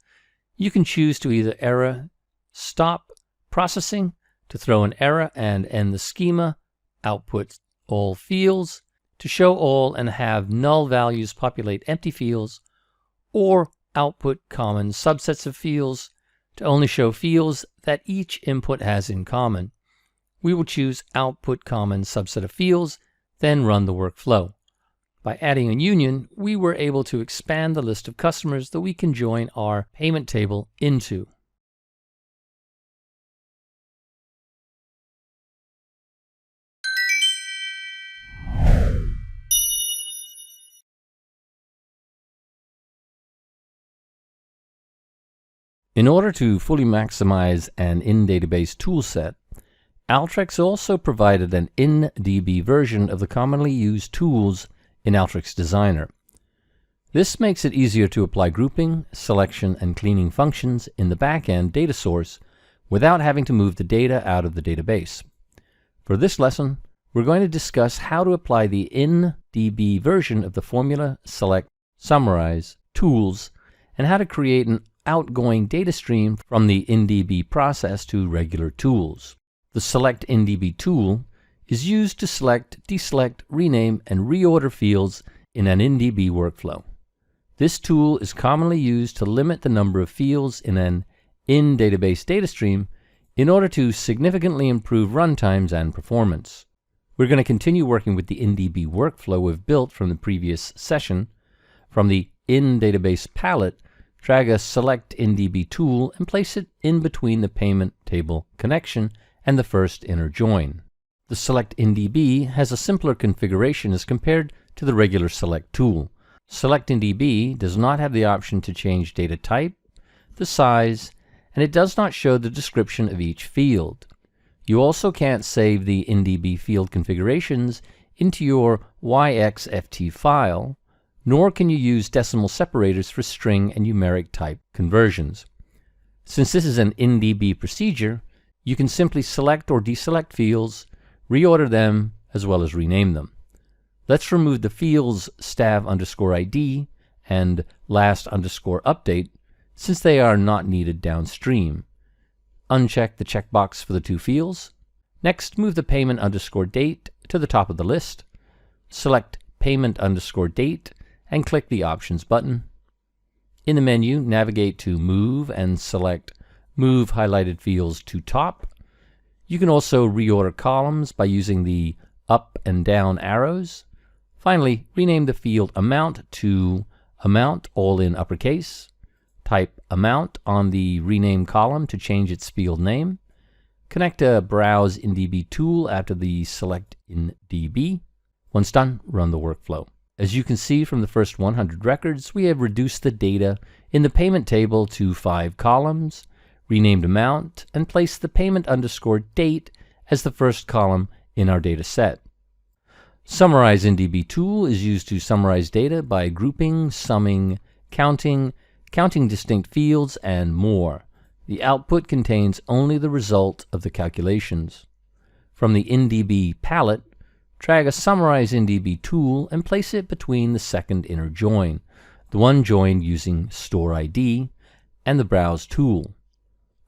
[SPEAKER 3] You can choose to either error stop processing to throw an error and end the schema, output all fields to show all and have null values populate empty fields, or output common subsets of fields to only show fields that each input has in common. We will choose output common subset of fields, then run the workflow. By adding a union, we were able to expand the list of customers that we can join our payment table into. In order to fully maximize an in-database toolset, Alteryx also provided an in-DB version of the commonly used tools in Alteryx Designer. This makes it easier to apply grouping, selection, and cleaning functions in the back-end data source without having to move the data out of the database. For this lesson, we're going to discuss how to apply the in-DB version of the formula, select, summarize tools, and how to create an outgoing data stream from the in-DB process to regular tools. The Select in-DB tool is used to select, deselect, rename, and reorder fields in an in-DB workflow. This tool is commonly used to limit the number of fields in an in-database data stream in order to significantly improve runtimes and performance. We're going to continue working with the in-DB workflow we've built from the previous session. From the in-database palette, drag a Select in-DB tool and place it in between the payment table connection and the first inner join. The Select in-DB has a simpler configuration as compared to the regular Select tool. Select in-DB does not have the option to change data type, the size, and it does not show the description of each field. You also can't save the in-DB field configurations into your YXFT file, nor can you use decimal separators for string and numeric type conversions. Since this is an in-DB procedure, you can simply select or deselect fields, reorder them, as well as rename them. Let's remove the fields stav_ID and last_update since they are not needed downstream. Uncheck the checkbox for the two fields. Next, move the payment underscore date to the top of the list. Select payment underscore date and click the Options button. In the menu, navigate to Move and select Move Highlighted Fields to Top. You can also reorder columns by using the up and down arrows. Finally, rename the field Amount to Amount, all in uppercase. Type Amount on the Rename column to change its field name. Connect a Browse in DB tool after the Select in DB. Once done, run the workflow. As you can see from the first 100 records, we have reduced the data in the payment table to 5 columns, renamed amount, and placed the payment underscore date as the first column in our data set. Summarize in DB tool is used to summarize data by grouping, summing, counting distinct fields, and more. The output contains only the result of the calculations. From the InDB palette, drag a Summarize in DB tool and place it between the second inner join, the one joined using Store ID, and the Browse tool.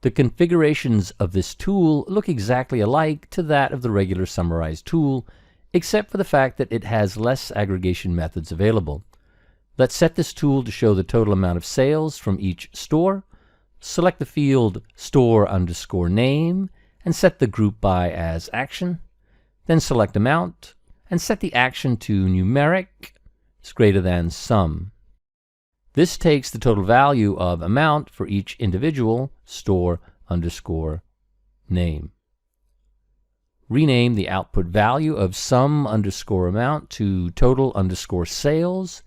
[SPEAKER 3] The configurations of this tool look exactly alike to that of the regular Summarize tool, except for the fact that it has less aggregation methods available. Let's set this tool to show the total amount of sales from each store. Select the field Store underscore Name and set the Group By as Action. Then select Amount and set the action to Numeric is greater than Sum. This takes the total value of amount for each individual Store underscore Name. Rename the output value of Sum underscore Amount to Total underscore Sales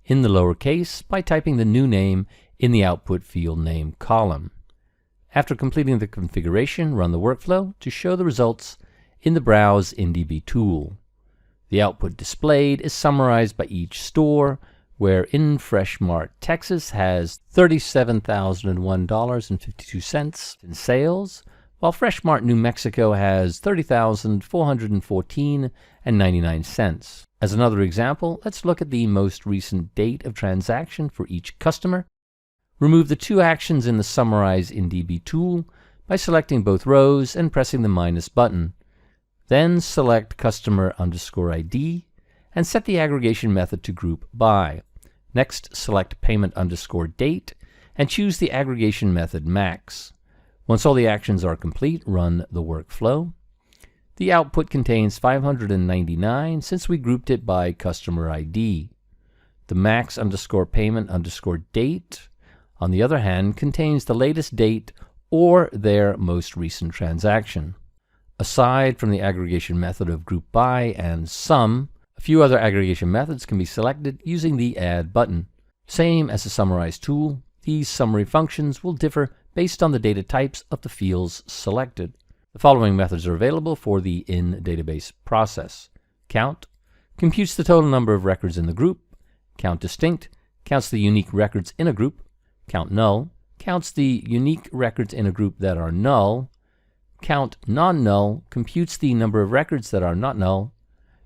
[SPEAKER 3] in the lowercase by typing the new name in the output field name column. After completing the configuration, run the workflow to show the results in the Browse in DB tool. The output displayed is summarized by each store, where in Fresh Mart, Texas has $37,001.52 in sales, while Fresh Mart, New Mexico has $30,414.99. As another example, let's look at the most recent date of transaction for each customer. Remove the two actions in the Summarize in DB tool by selecting both rows and pressing the minus button. Then select Customer underscore ID and set the aggregation method to Group By. Next, select Payment underscore Date and choose the aggregation method Max. Once all the actions are complete, run the workflow. The output contains 599 since we grouped it by customer ID. The max underscore payment underscore date, on the other hand, contains the latest date or their most recent transaction. Aside from the aggregation method of Group By and Sum, a few other aggregation methods can be selected using the Add button. Same as the Summarize tool, these summary functions will differ based on the data types of the fields selected. The following methods are available for the in-database process. Count computes the total number of records in the group. Count distinct counts the unique records in a group. Count null counts the unique records in a group that are null. Count non-null computes the number of records that are not null.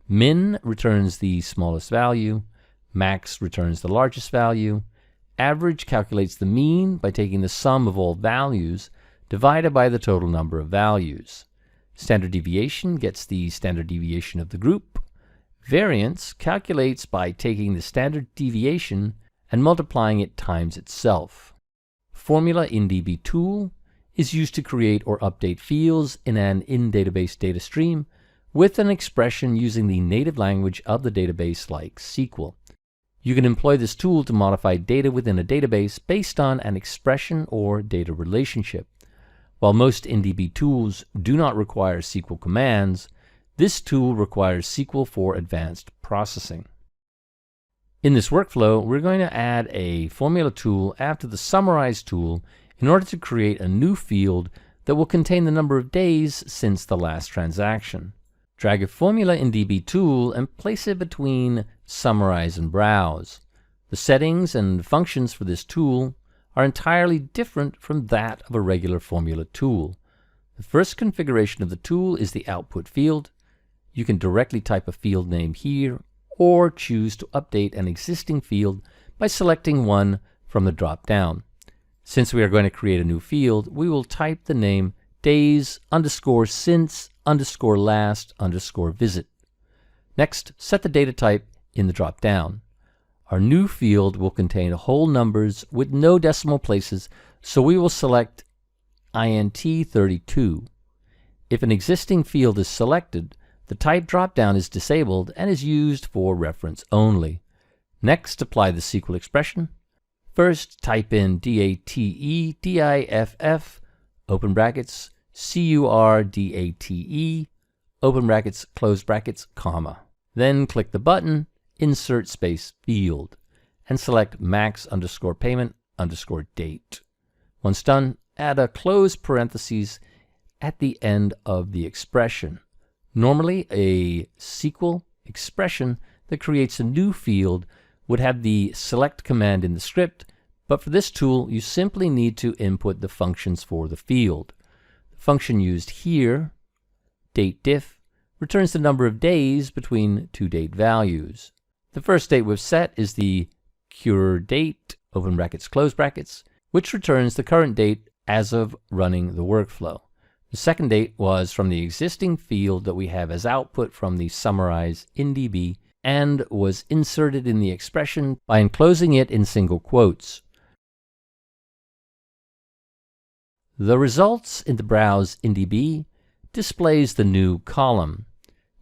[SPEAKER 3] Min returns the smallest value. Max returns the largest value. Average calculates the mean by taking the sum of all values divided by the total number of values. Standard deviation gets the standard deviation of the group. Variance calculates by taking the standard deviation and multiplying it times itself. Formula in DB tool is used to create or update fields in an in-database data stream with an expression using the native language of the database like SQL. You can employ this tool to modify data within a database based on an expression or data relationship. While most InDB tools do not require SQL commands, this tool requires SQL for advanced processing. In this workflow, we're going to add a formula tool after the Summarize tool in order to create a new field that will contain the number of days since the last transaction. Drag a Formula in DB tool and place it between Summarize and Browse. The settings and functions for this tool are entirely different from that of a regular formula tool. The first configuration of the tool is the output field. You can directly type a field name here or choose to update an existing field by selecting one from the drop-down. Since we are going to create a new field, we will type the name days underscore since underscore last underscore visit. Next, set the data type in the drop-down. Our new field will contain whole numbers with no decimal places, so we will select INT32. If an existing field is selected, the type drop-down is disabled and is used for reference only. Next, apply the SQL expression. First, type in DATE-DIFF, open brackets, CURDATE, open brackets, close brackets, comma. Then click the button, Insert Space Field, and select max underscore payment underscore date. Once done, add a close parentheses at the end of the expression. Normally, a SQL expression that creates a new field would have the select command in the script, but for this tool, you simply need to input the functions for the field. The function used here, dateDiff, returns the number of days between two date values. The first date we've set is the CURDATE, open brackets, close brackets, which returns the current date as of running the workflow. The second date was from the existing field that we have as output from the summarize in DB and was inserted in the expression by enclosing it in single quotes. The results in the browse in DB displays the new column.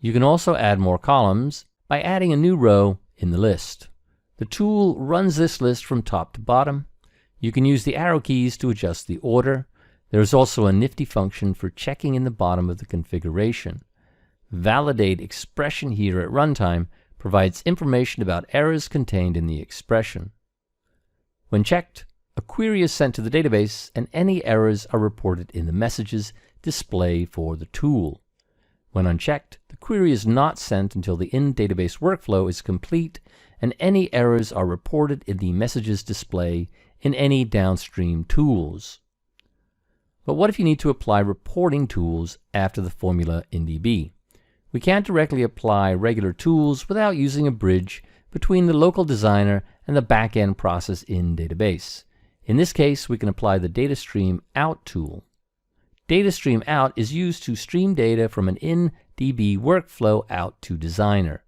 [SPEAKER 3] You can also add more columns by adding a new row in the list. The tool runs this list from top to bottom. You can use the arrow keys to adjust the order. There is also a nifty function for checking in the bottom of the configuration. Validate expression here at runtime provides information about errors contained in the expression. When checked, a query is sent to the database and any errors are reported in the messages display for the tool. When unchecked, the query is not sent until the in-database workflow is complete and any errors are reported in the messages display in any downstream tools. But what if you need to apply reporting tools after the formula in DB? We can't directly apply regular tools without using a bridge between the local designer and the back-end process in database. In this case, we can apply the DataStreamOut tool. DataStreamOut is used to stream data from an in-DB workflow out to designer.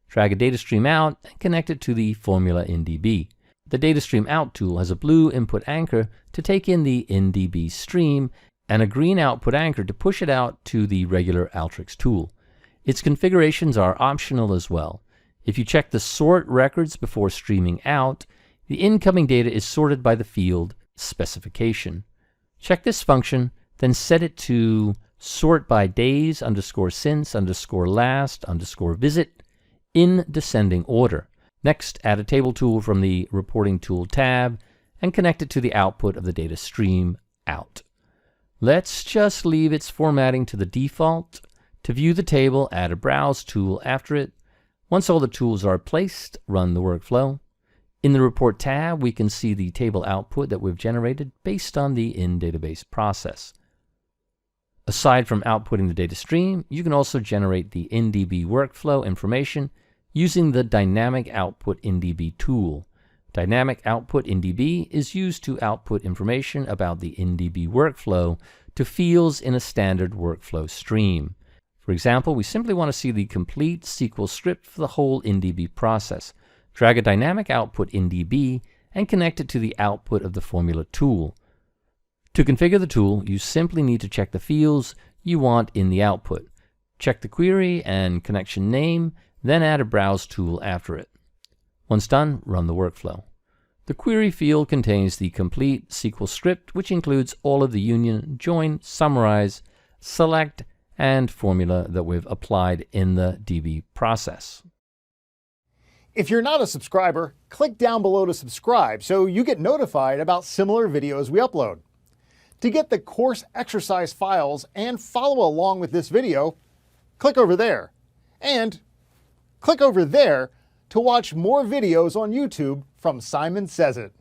[SPEAKER 3] Drag a DataStream out and connect it to the formula in DB. The DataStreamOut tool has a blue input anchor to take in the in-DB stream and a green output anchor to push it out to the regular Alteryx tool. Its configurations are optional as well. If you check the sort records before streaming out, the incoming data is sorted by the field specification. Check this function, then set it to sort by days underscore since underscore last underscore visit in descending order. Next, add a table tool from the Reporting Tool tab and connect it to the output of the data stream out. Let's just leave its formatting to the default. To view the table, add a Browse tool after it. Once all the tools are placed, run the workflow. In the Report tab, we can see the table output that we've generated based on the in-database process. Aside from outputting the data stream, you can also generate the in-DB workflow information using the Dynamic Output in DB tool. Dynamic Output in DB is used to output information about the in-DB workflow to fields in a standard workflow stream. For example, we simply want to see the complete SQL script for the whole in-DB process. Drag a Dynamic Output in DB and connect it to the output of the formula tool. To configure the tool, you simply need to check the fields you want in the output. Check the query and connection name, then add a Browse tool after it. Once done, run the workflow. The query field contains the complete SQL script, which includes all of the union, join, summarize, select, and formula that we've applied in the DB process.
[SPEAKER 2] If you're not a subscriber, click down below to subscribe so you get notified about similar videos we upload. To get the course exercise files and follow along with this video, click over there. And click over there to watch more videos on YouTube from Simos Sez IT.